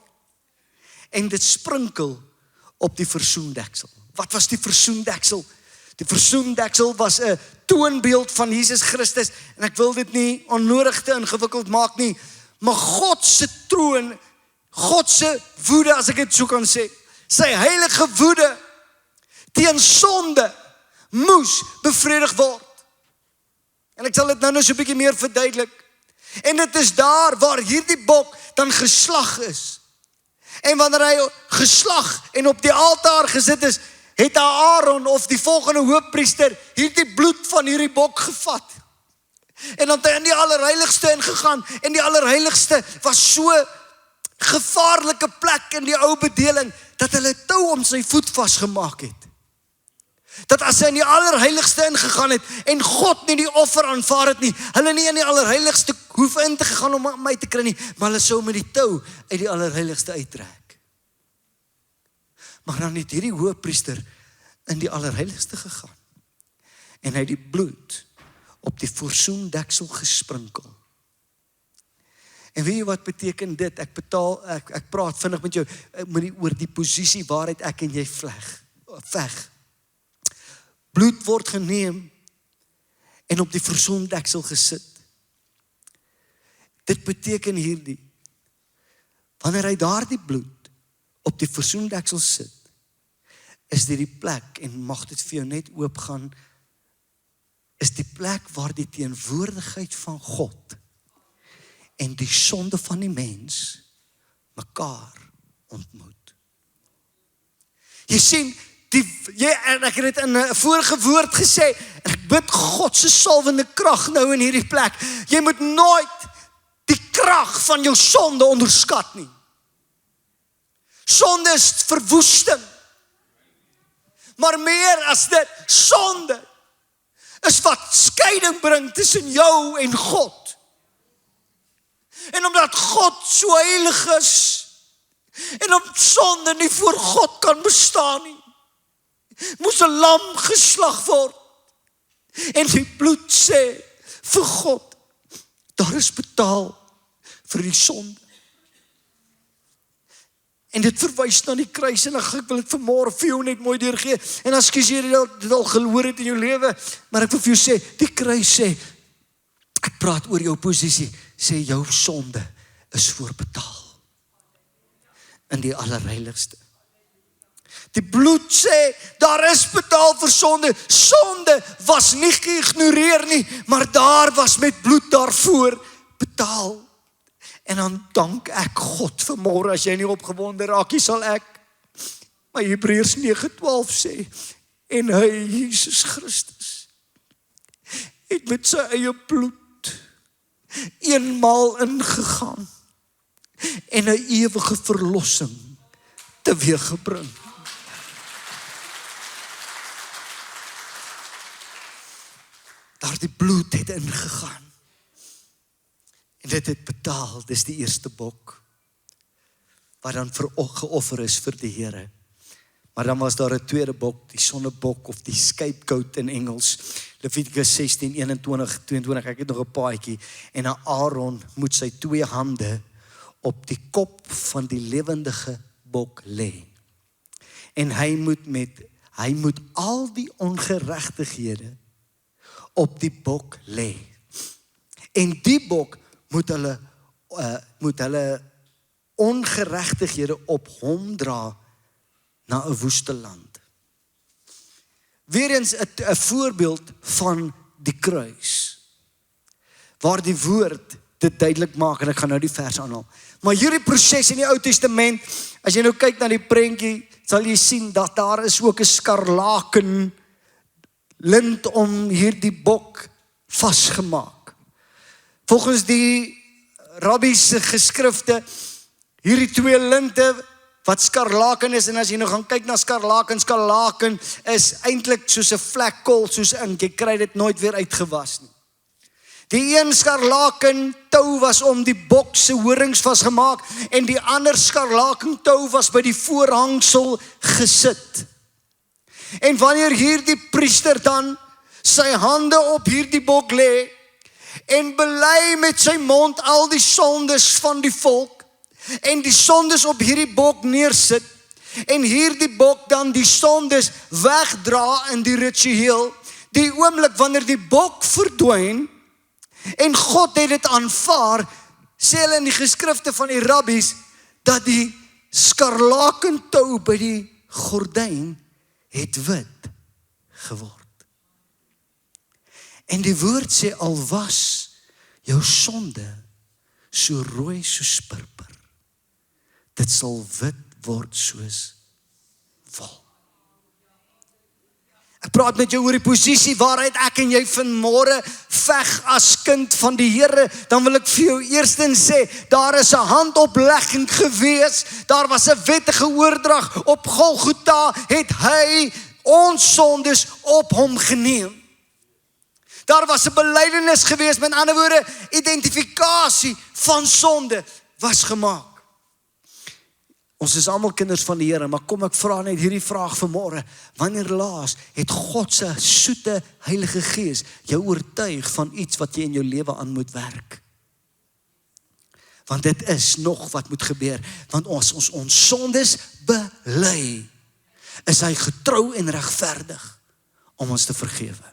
en dit sprinkel op die versoendeksel. Wat was die versoendeksel? Die versoendeksel was 'n toonbeeld van Jesus Christus, en ek wil dit nie onnodig te ingewikkeld maak nie, maar God se troon, God se woede, as ek dit so kan sê, sy heilige woede teen sonde moes bevredig word. En ek sal dit nou so 'n bietjie meer verduidelik. En dit is daar waar hierdie bok dan geslag is. En wanneer hy geslag en op die altaar gesit is, het Aaron of die volgende hoofpriester hierdie bloed van hierdie bok gevat. En dan het hy in die allerheiligste ingegaan, en die allerheiligste was so gevaarlike plek in die ou bedeling, dat hulle tou om sy voet vasgemaak het. Dat as hy in die allerheiligste ingegaan het, en God nie die offer aanvaar het nie, hulle nie in die allerheiligste hoef in te gegaan om my te kry nie, maar hulle sou met die tou uit die allerheiligste uittrek. Maar dan het hierdie hoofpriester in die allerheiligste gegaan, en hy het die bloed op die versoendeksel gesprinkel. En weet jy wat beteken dit? Ek praat vinnig met jou oor die posisie waaruit ek en jy veg. Bloed word geneem en op die versoendeksel gesit. Dit beteken hierdie, wanneer hy daardie bloed op die versoendeksel sit, is dit die plek, en mag dit vir jou net oopgaan, is die plek waar die teenwoordigheid van God en die sonde van die mens mekaar ontmoet. Jy sien, en ek het dit in 'n vorige woord gesê, ek bid God se salwende krag nou in hierdie plek. Jy moet nooit die krag van jou sonde onderskat nie. Sonde is verwoesting. Maar meer as dit, sonde is wat skeiding bring tussen jou en God. En omdat God so heilig is, en om sonde nie voor God kan bestaan nie, moes 'n lam geslag word. En die bloed sê vir God, daar is betaal vir die sonde. En dit verwys na die kruis, en ek wil dit vanmôre vir jou net mooi deurgee. En as jy dit al gehoor het in jou lewe, maar ek wil vir jou sê, die kruis sê, ek praat oor jou posisie, sê jou sonde is voorbetaal in die allerheiligste. Die bloed sê, daar is betaal vir sonde. Sonde was nie geïgnoreer nie, maar daar was met bloed daarvoor betaal. En dan dank ek God vanmôre, as jy nie opgewonde raak, sal ek, maar Hebreërs 9:12 sê, en hy, Jesus Christus, het met sy eie bloed eenmaal ingegaan en 'n ewige verlossing teweeggebring. Daardie bloed het ingegaan. En dit het betaal, dis die eerste bok, wat dan geoffer is vir die Here. Maar dan was daar 'n tweede bok, die sonnebok of die scapegoat in Engels. Levitikus 16:21-22, ek het nog 'n paadjie. En Aaron moet sy 2 hande op die kop van die lewendige bok lê. En hy moet al die ongeregtighede op die bok lê. En die bok moet hulle ongeregtighede op hom dra na 'n woeste land. Weereens 'n voorbeeld van die kruis, waar die woord dit duidelik maak, en ek gaan nou die vers aanhaal. Maar hierdie proses in die Ou Testament, as jy nou kyk na die prentjie, sal jy sien dat daar is ook 'n skarlaken lint om hierdie bok vasgemaak. Volgens die rabbies se geskrifte, hierdie 2 linte wat skarlaken is, en as jy nou gaan kyk na skarlaken is eintlik soos 'n vlek kool, soos ink, jy kry dit nooit weer uitgewas nie. Die een skarlaken tou was om die bok se horings vasgemaak en die ander skarlaken tou was by die voorhangsel gesit. En wanneer hierdie priester dan sy hande op hierdie bok lê en bely met sy mond al die sondes van die volk en die sondes op hierdie bok neersit en hierdie bok dan die sondes wegdra in die ritueel, die oomblik wanneer die bok verdwyn en God het dit aanvaar, sê hulle in die geskrifte van die rabbies, dat die skarlakentou by die gordyn het wit geword. En die woord sê, al was jou sonde so rooi soos purper, dit sal wit word soos wol. Ek praat met jou oor die posisie waaruit ek en jy vanmôre veg as kind van die Here, dan wil ek vir jou eerstens sê, daar is 'n handoplegging gewees, daar was 'n wettige oordrag, op Golgotha het hy ons sondes op hom geneem. Daar was 'n belydenis gewees, met ander woorde, identifikasie van sonde was gemaak. Ons is almal kinders van die Here, maar kom ek vra net hierdie vraag vanmôre, wanneer laas het God se soete Heilige Gees jou oortuig van iets wat jy in jou lewe aan moet werk? Want dit is nog wat moet gebeur, want as ons sondes bely, is hy getrou en regverdig om ons te vergewe.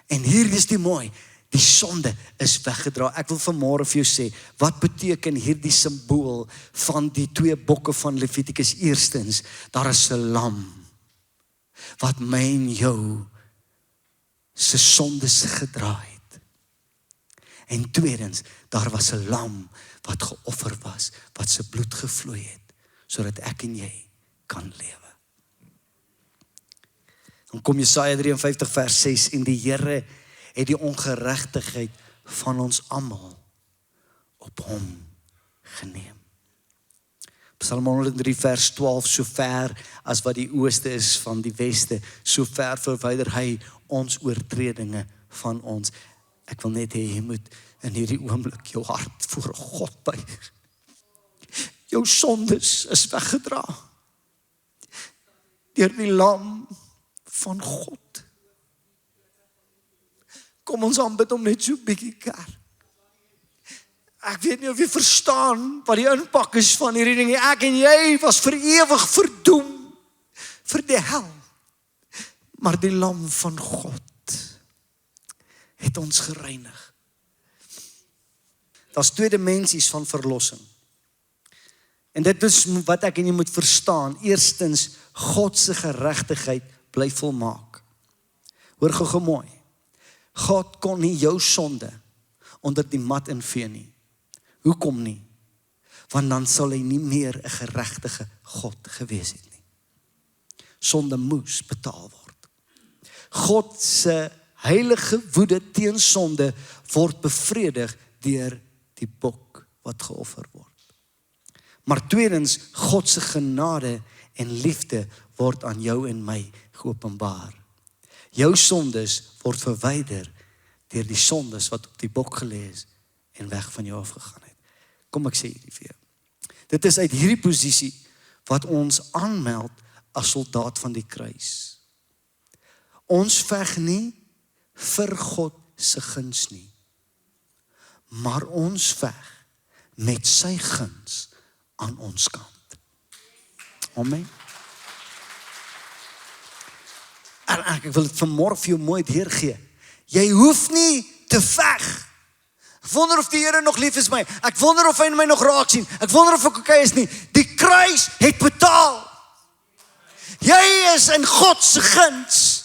En hier is die mooi, die sonde is weggedra. Ek wil vanmôre vir jou sê, wat beteken hierdie simbool van die 2 bokke van Levitikus? Eerstens, daar is 'n lam wat my en jou se sondes gedra het. En tweedens, daar was 'n lam wat geoffer was, wat se bloed gevloei het, sodat ek en jy kan lewe. Dan kom Jesaja 53 vers 6, en die Here het die ongeregtigheid van ons almal op hom geneem. Psalm 103 vers 12, so ver as wat die ooste is van die weste, so ver verwyder hy ons oortredinge van ons. Ek wil net hê jy moet in hierdie oomblik jou hart voor God buig. Jou sondes is weggedra deur die lam van God. Kom ons aanbid hom net so 'n bietjie kerk. Ek weet nie of jy verstaan wat die impak is van hierdie ding. Ek en jy was vir ewig verdoem vir die hel. Maar die lam van God het ons gereinig. Daar's 2 dimensies van verlossing. En dit is wat ek en jy moet verstaan. Eerstens, God se geregtigheid bly volmaak. Hoor gou mooi. God kon nie jou sonde onder die mat invee nie. Hoekom nie? Want dan sal hy nie meer 'n geregtige God gewees het nie. Sonde moes betaal word. God se heilige woede teen sonde word bevredig deur die bok wat geoffer word. Maar tweedens, God se genade en liefde word aan jou en my geopenbaar. Jou sondes word verwyder deur die sondes wat op die bok gelê is en weg van jou afgegaan het. Kom ek sê hierdie vir jou. Dit is uit hierdie posisie wat ons aanmeld as soldaat van die kruis. Ons veg nie vir God se guns nie, maar ons veg met sy guns aan ons kant. Amen. En ek wil dit vanmôre vir jou mooi deurgee. Jy hoef nie te veg. Ek wonder of die Here nog lief is my. Ek wonder of hy my nog raak sien. Ek wonder of ek okay is nie. Die kruis het betaal. Jy is in God se guns.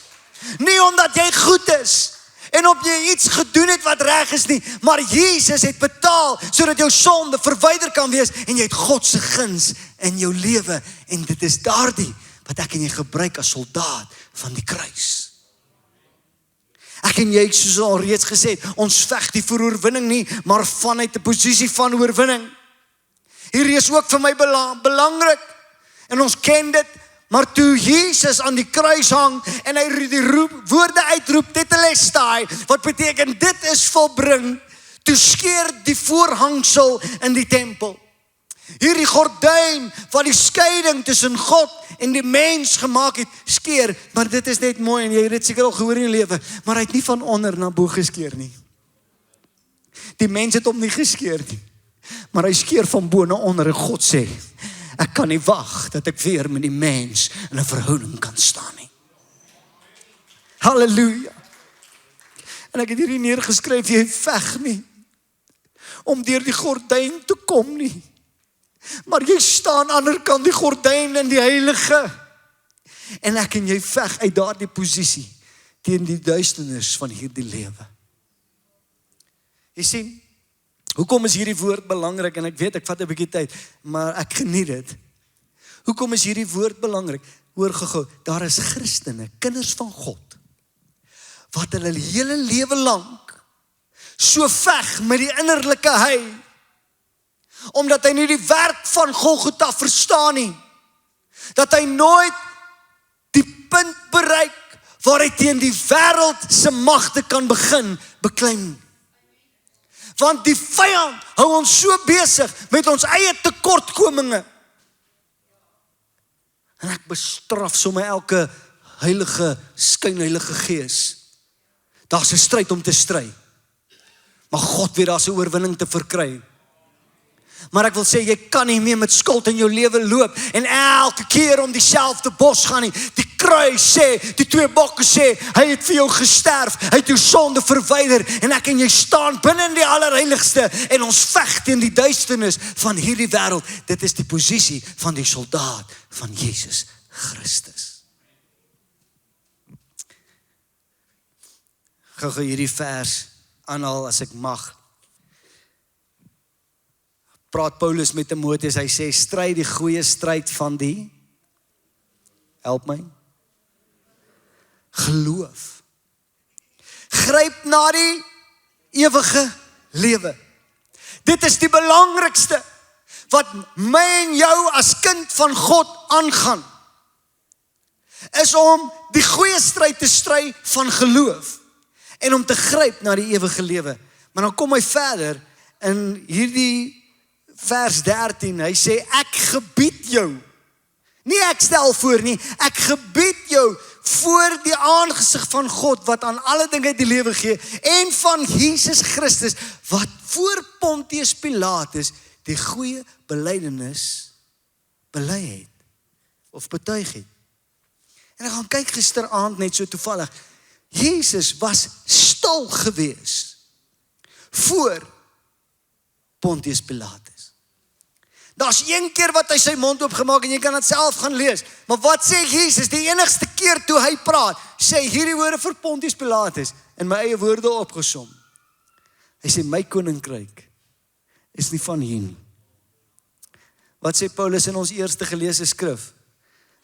Nie omdat jy goed is en op jy iets gedoen het wat reg is nie, maar Jesus het betaal sodat jou sonde verwyder kan wees en jy het God se guns in jou lewe, en dit is daardie wat ek en jy gebruik as soldaat van die kruis. Ek en jy, soos al reeds gesê het, ons veg nie vir oorwinning nie, maar vanuit 'n posisie van oorwinning. Hierdie is ook vir my belangrik, en ons ken dit, Maar toe Jesus aan die kruis hang en hy die woorde uitroep, tetelestai, wat beteken dit is volbring, toe skeer die voorhangsel in die tempel. Hierdie gordyn wat die skeiding tussen God en die mens gemaak het, skeer, maar dit is net mooi en jy het dit seker al gehoor in jou lewe, maar hy het nie van onder na bo geskeer nie. Die mens het hom nie geskeer nie, maar hy skeer van bo na onder en God sê, ek kan nie wag dat ek weer met die mens in 'n verhouding kan staan nie. Halleluja. En ek het hierdie neergeskryf, jy veg nie om deur die gordyn te kom nie. Maar jy staan aan die ander kant die gordyn in die heilige. En ek en jy veg uit daardie posisie teen die duisternis van hierdie lewe. Jy sien, hoekom is hierdie woord belangrik? En ek weet, ek vat 'n bietjie tyd, maar ek geniet dit. Hoekom is hierdie woord belangrik? Hoor gou, daar is Christene, kinders van God, wat hulle hele lewe lank so veg met die innerlike hy, omdat hy nie die werk van Golgotha verstaan nie, dat hy nooit die punt bereik waar hy teen die wêreld se magte kan begin beklem. Want die vyand hou ons so besig met ons eie tekortkominge. En ek bestraf sommer elke heilige, skynheilige gees. Daar's 'n stryd om te stry. Maar God weet daar's 'n oorwinning te verkry. Maar ek wil sê, jy kan nie meer met skuld in jou lewe loop en elke keer om dieselfde bos gaan nie. Die kruis sê, die 2 bokke sê, hy het vir jou gesterf, hy het jou sonde verwyder en ek en jy staan binne in die allerheiligste en ons veg teen die duisternis van hierdie wêreld. Dit is die posisie van die soldaat van Jesus Christus. Gou hierdie vers aanhaal as ek mag. Praat Paulus met Timoteus, hy sê, stry die goeie stryd van die, help my, geloof. Gryp na die ewige lewe. Dit is die belangrikste wat my en jou as kind van God aangaan, is om die goeie stryd te stry van geloof en om te gryp na die ewige lewe. Maar dan kom hy verder in hierdie vers 13, hy sê, ek gebied jou, nie ek stel voor nie, ek gebied jou voor die aangesig van God, wat aan alle dinge die lewe gee, en van Jesus Christus, wat voor Pontius Pilatus die goeie belydenis bely het, of betuig het. En ek gaan kyk gisteraand net so toevallig, Jesus was stil gewees voor Pontius Pilatus. Daar's een keer wat hy sy mond oopgemaak en jy kan dit self gaan lees. Maar wat sê Jesus? Die enigste keer toe hy praat, sê hierdie woorde vir Pontius Pilatus in my eie woorde opgesom. Hy sê my koninkryk is nie van hier nie. Wat sê Paulus in ons eerste geleesde skrif?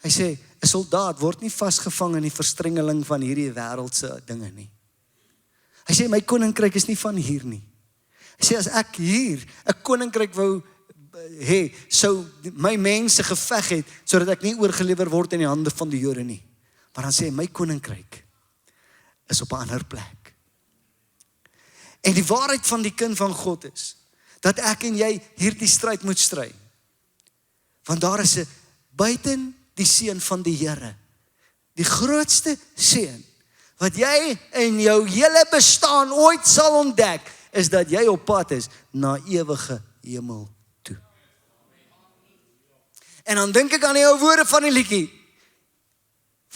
Hy sê 'n soldaat word nie vasgevang in die verstrengeling van hierdie wêreldse dinge nie. Hy sê my koninkryk is nie van hier nie. Hy sê as ek hier 'n koninkryk wou sou my mense geveg het, sodat ek nie oorgelewer word in die hande van die Jode nie. Maar dan sê hy, my koninkryk is op 'n ander plek. En die waarheid van die kind van God is, dat ek en jy hierdie stryd moet stry. Want daar is 'n buiten die seën van die Here, die grootste seën, wat jy in jou hele bestaan ooit sal ontdek, is dat jy op pad is na ewige hemel. En dan dink ek aan die ou woorde van die liedjie.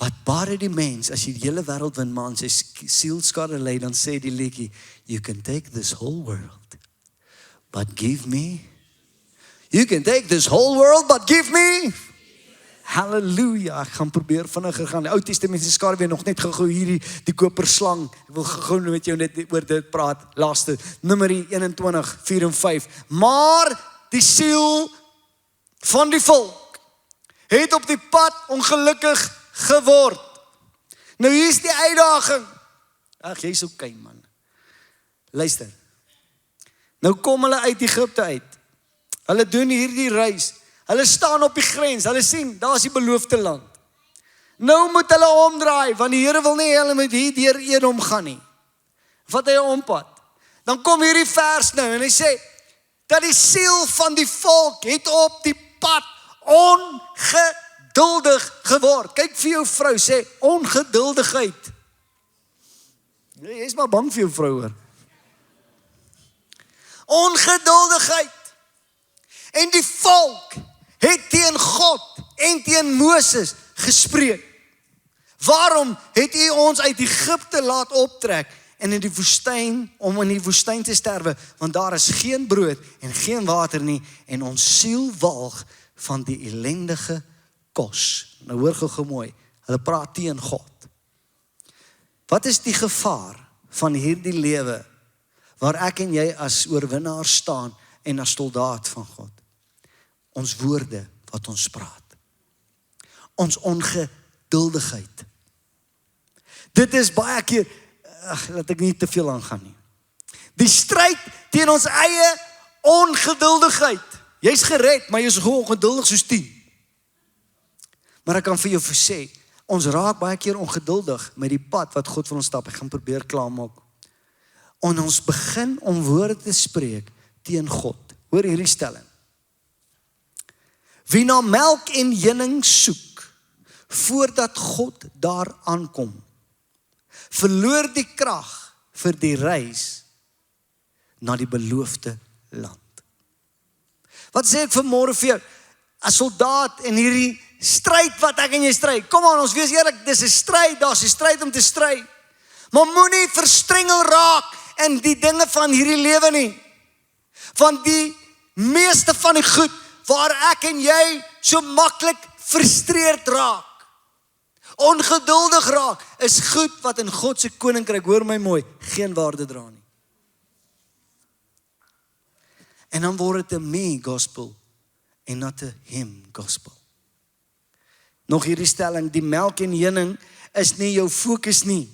Wat baat die mens as jy die hele wêreld win, maar aan sy sielskade ly, dan sê die liedjie, you can take this whole world, but give me. You can take this whole world, but give me. Halleluja, ek gaan probeer vinniger gaan. Die Ou Testament se skare weer nog net gou hierdie die koperslang. Ek wil gou met jou net oor dit praat. Laaste, Numeri 21, 4 en 5. Maar die siel van die volk het op die pad ongelukkig geword. Nou hier is die uitdaging. Ag, jy's okay man. Luister. Nou kom hulle uit Egipte uit. Hulle doen hierdie reis. Hulle staan op die grens. Hulle sien, daar's die beloofde land. Nou moet hulle omdraai, want die Here wil nie hulle met hier deur Edom gaan nie. Vat hy 'n ompad. Dan kom hierdie vers nou en hy sê, dat die siel van die volk het op die pad ongeduldig geword. Kyk vir jou vrou, sê ongeduldigheid. Jy is maar bang vir jou vrou hoor. Ongeduldigheid. En die volk het teen God en teen Moses gespreek. Waarom het U ons uit Egipte laat optrek en in die woestyn, om in die woestyn te sterwe, want daar is geen brood en geen water nie, en ons siel walg van die ellendige kos. Nou hoor gou mooi, hulle praat teen God. Wat is die gevaar van hierdie lewe, waar ek en jy as oorwinnaar staan, en as soldaat van God? Ons woorde wat ons praat. Ons ongeduldigheid. Dit is baie keer, laat ek nie te veel aangaan nie. Die stryd teen ons eie ongeduldigheid. Jy's gered, maar jy's ongeduldig soos 10. Maar ek kan vir jou sê, ons raak baie keer ongeduldig met die pad wat God vir ons stap. Ek gaan probeer klaarmaak. En ons begin om woorde te spreek teen God. Hoor hierdie stelling. Wie na melk en honing soek, voordat God daar aankom, verloor die krag vir die reis na die beloofde land. Wat sê ek vanmôre vir jou? As soldaat in hierdie stryd wat ek en jy stry. Kom aan, ons wees eerlik, dis 'n stryd, daar's 'n stryd om te stry. Maar moenie verstrengel raak in die dinge van hierdie lewe nie. Want die meeste van die goed waar ek en jy so maklik frustreerd raak, ongeduldig raak, is goed wat in God se koninkryk, hoor my mooi, geen waarde dra nie. En dan word dit 'n me gospel en not 'n him gospel. Nog hierdie stelling, die melk en honing is nie jou fokus nie.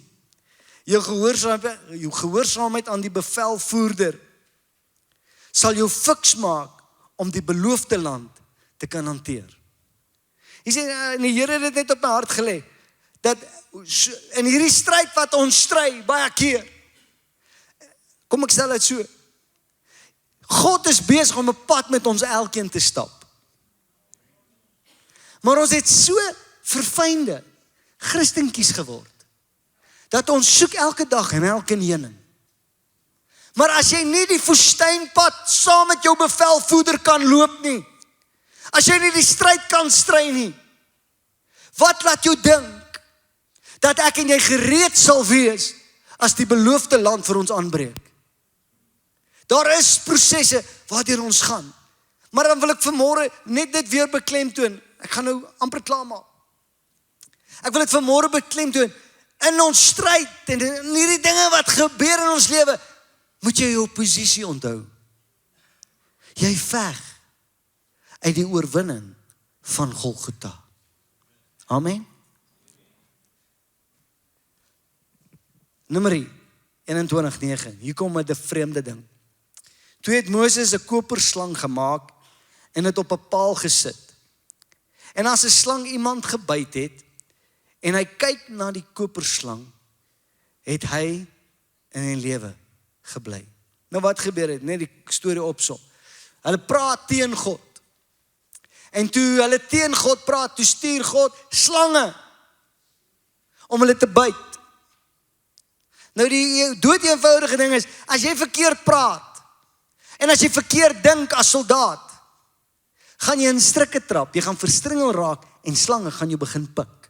Jou gehoorsaamheid aan die bevelvoerder sal jou fiks maak om die beloofde land te kan hanteer. Hy sê, die Here het dit net op my hart gelê, dat in hierdie stryd wat ons stry, baie keer, kom ek stel dit so, God is besig om 'n pad met ons elkeen te stap. Maar ons het so verfynde Christentjies geword, dat ons soek elke dag en elke honing. Maar as jy nie die woestynpad saam met jou bevelvoerder kan loop nie, as jy nie die stryd kan stry nie, wat laat jou dink dat ek en jy gereed sal wees as die beloofde land vir ons aanbreek? Daar is prosesse waardeur ons gaan. Maar dan wil ek vanmôre net dit weer beklemtoon. Ek gaan nou amper klaar maak. Ek wil dit vanmôre beklemtoon. In ons stryd en in hierdie dinge wat gebeur in ons lewe, moet jy jou posisie onthou. Jy veg uit die oorwinning van Golgotha. Amen. Numeri 21:9. Hier kom met 'n vreemde ding. Toe het Moses 'n koperslang gemaak en dit op 'n paal gesit. En as 'n slang iemand gebyt het en hy kyk na die koperslang, het hy in die lewe gebly. Nou wat gebeur het? Net die storie opsom. Hulle praat teen God. En toe hulle teen God praat, toe stuur God slange om hulle te byt. Nou die dood eenvoudige ding is, as jy verkeerd praat en as jy verkeerd dink as soldaat, gaan jy in strikke trap, jy gaan verstringel raak en slange gaan jou begin pik.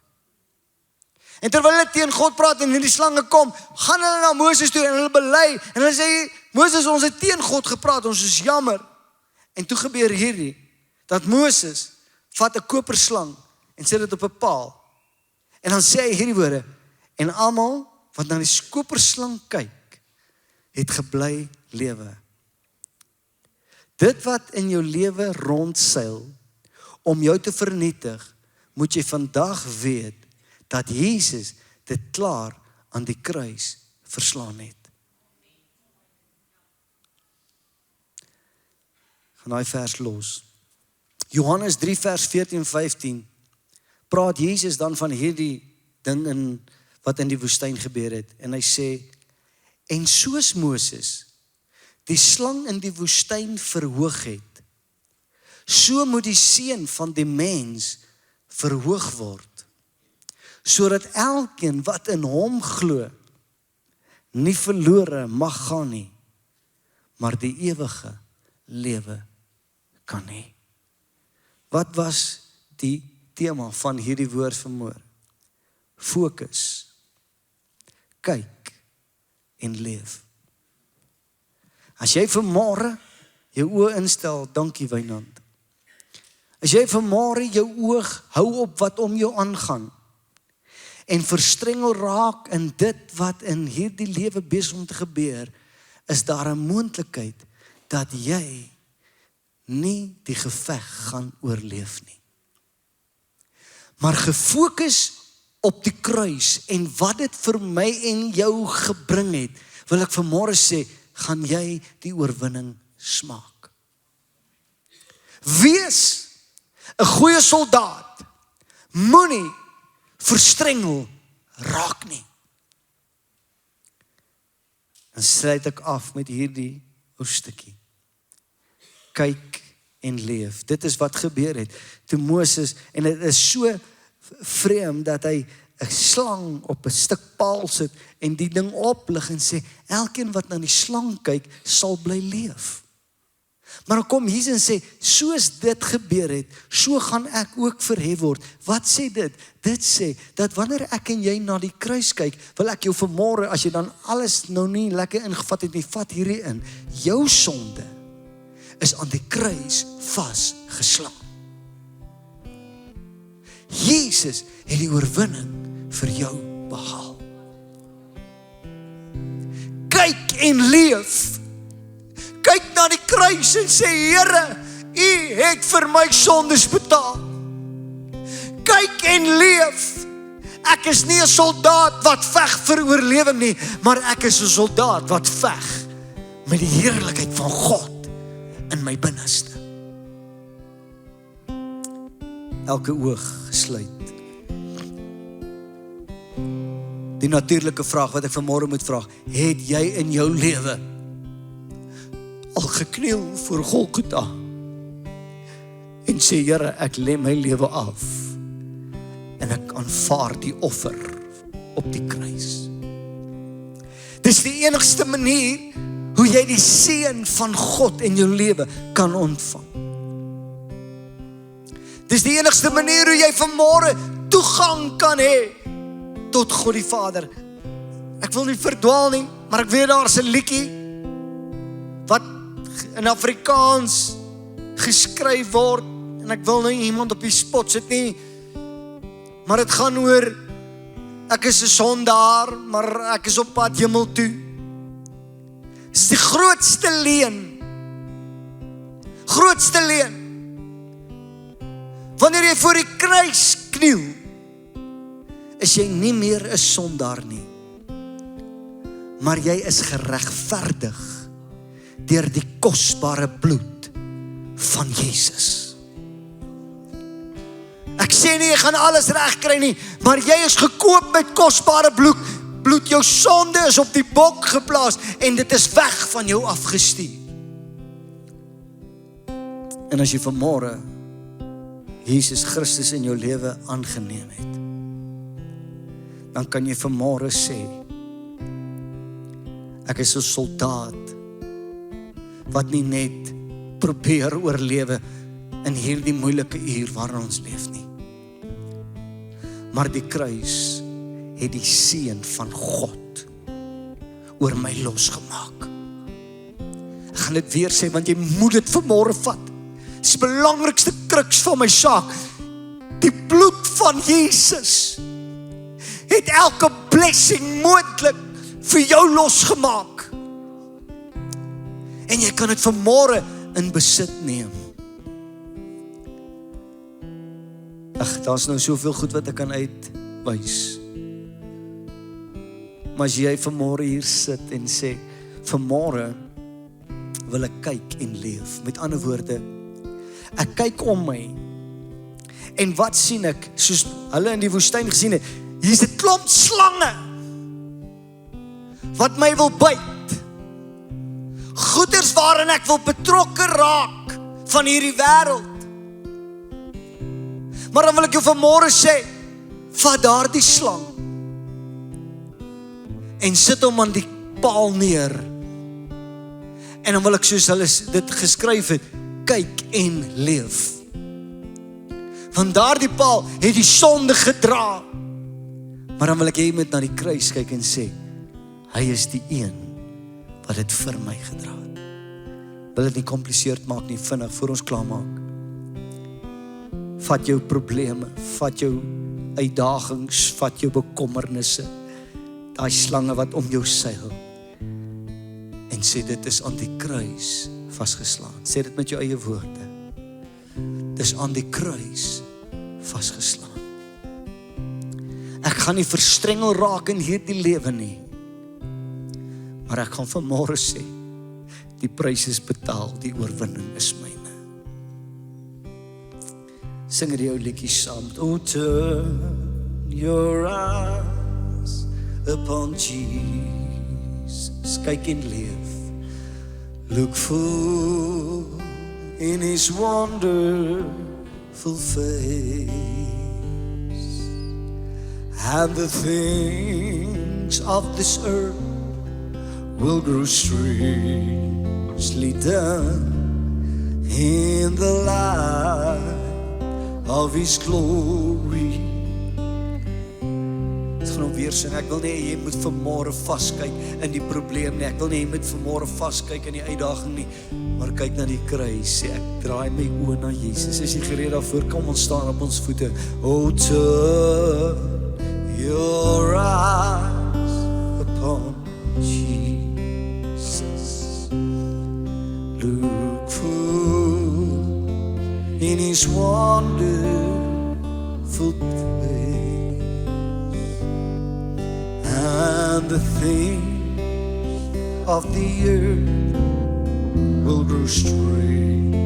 En terwyl hulle teen God praat en hierdie slange kom, gaan hulle na Moses toe en hulle bely en hulle sê, Moses, ons het teen God gepraat, ons is jammer. En toe gebeur hierdie, dat Moses vat 'n koperslang en sit dit op 'n paal. En dan sê hy hierdie woorde, en almal wat na die koperslang kyk, het gebly lewe. Dit wat in jou lewe rondseil om jou te vernietig, moet jy vandag weet dat Jesus dit klaar aan die kruis verslaan het. Gaan daai vers los. Johannes 3 vers 14 en 15 praat Jesus dan van hierdie ding wat in die woestyn gebeur het. En hy sê, en soos Moses die slang in die woestyn verhoog het, so moet die seun van die mens verhoog word, sodat elkeen wat in hom glo, nie verlore mag gaan nie, maar die ewige lewe kan hê. Wat was die tema van hierdie woord vanmôre? Fokus, kyk en leef. As jy vanmôre jou oë instel, dankie Wynand. As jy vanmôre jou oog hou op wat om jou aangaan en verstrengel raak in dit wat in hierdie lewe besig om te gebeur, is daar 'n moontlikheid dat jy nie die geveg gaan oorleef nie. Maar gefokus op die kruis en wat dit vir my en jou gebring het, wil ek vanmôre sê, gaan jy die oorwinning smaak. Wees 'n goeie soldaat, moenie verstrengel raak nie. Dan sluit ek af met hierdie hoofstukkie. Kyk en leef. Dit is wat gebeur het toe Moses, en dit is so vreemd dat hy 'n slang op 'n stuk paal sit en die ding oplig en sê, elkeen wat na die slang kyk, sal bly leef. Maar dan kom Jesus en sê, soos dit gebeur het, so gaan ek ook verhef word. Wat sê dit? Dit sê, dat wanneer ek en jy na die kruis kyk, wil ek jou vanmôre, as jy dan alles nou nie lekker ingevat het nie, vat hierdie in. Jou sonde is aan die kruis vasgeslaan. Jesus het die oorwinning vir jou behaal. Kyk en leef. Kyk na die kruis en sê, Here, U het vir my sondes betaal. Kyk en leef. Ek is nie 'n soldaat wat veg vir oorlewing nie, maar ek is 'n soldaat wat veg met die heerlikheid van God in my binneste. Elke oog gesluit. Die natuurlike vraag wat ek vanmôre moet vra, het jy in jou lewe al gekniel voor Golgotha en sê, Here, ek lê my lewe af en ek aanvaar die offer op die kruis. Dis die enigste manier hoe jy die seën van God in jou lewe kan ontvang. Dis die enigste manier hoe jy vanmôre toegang kan hê tot God die Vader. Ek wil nie verdwaal nie, maar ek weet daar's 'n liedjie wat in Afrikaans geskryf word, en ek wil nou iemand op die spot sit nie, maar dit gaan oor, ek is 'n sondaar, maar ek is op pad hemel toe. Dit is die grootste leuen. Grootste leuen. Wanneer jy voor die kruis kniel, is jy nie meer 'n sondaar nie, maar jy is geregverdig deur die kosbare bloed van Jesus. Ek sê nie jy gaan alles reg kry nie, maar jy is gekoop met kosbare bloed. Jou sonde is op die bok geplaas en dit is weg van jou afgestuur. En as jy vanmôre Jesus Christus in jou lewe aangeneem het, dan kan jy vanmôre sê, ek is 'n soldaat wat nie net probeer oorlewe in hierdie moeilike uur waarin ons leef nie, maar die kruis het die seën van God oor my losgemaak. Ek gaan dit weer sê, want jy moet dit vanmôre vat. Dis die belangrikste kruks van my saak. Die bloed van Jesus het elke blessing moontlik vir jou losgemaak. En jy kan dit vanmôre in besit neem. Ag, daar's nou soveel goed wat ek kan uitwys. Maar as jy vanmôre hier sit en sê, vanmôre wil ek kyk en leef. Met ander woorde, ek kyk om my En wat sien ek? Soos hulle in die woestyn gesien het, hier's 'n klomp slange wat my wil byt. Goeders waarin ek wil betrokke raak van hierdie wêreld. Maar dan wil ek jou vanmôre sê, vat daardie slang en sit hom aan die paal neer. En dan wil ek soos hulle dit geskryf het, kyk en leef. Want daardie paal het die sonde gedra. Maar dan wil ek hê jy moet na die kruis kyk en sê, hy is die een wat dit vir my gedra het. Wil dit nie kompliseerd maak nie, vinnig voor ons klaar maak. Vat jou probleme, vat jou uitdagings, vat jou bekommernisse, daai slange wat om jou seil, en sê dit is aan die kruis vasgeslaan. Sê dit met jou eie woorde. Dis aan die kruis vasgeslaan. Ek gaan nie verstrengel raak in hierdie lewe nie, maar ek gaan vanmôre sê, die prys is betaal, die oorwinning is myne. Sing die ou liedjie saam. Oh, turn your eyes upon Jesus, kyk en leef. Look full in his wonderful face, and the things of this earth will grow strangely dim in the light of his glory. Ek gaan weer sing, ek wil nie jy moet vanmôre vaskyk in die probleem nie, ek wil nie jy moet vanmôre vaskyk in die uitdaging nie, maar kyk na die kruis, sê ek draai my oë na Jesus. Is jy gereed daarvoor? Kom ons staan op ons voete. Oh, turn your eyes upon Jesus, look full in his wonderful face, and the things of the earth will grow strangely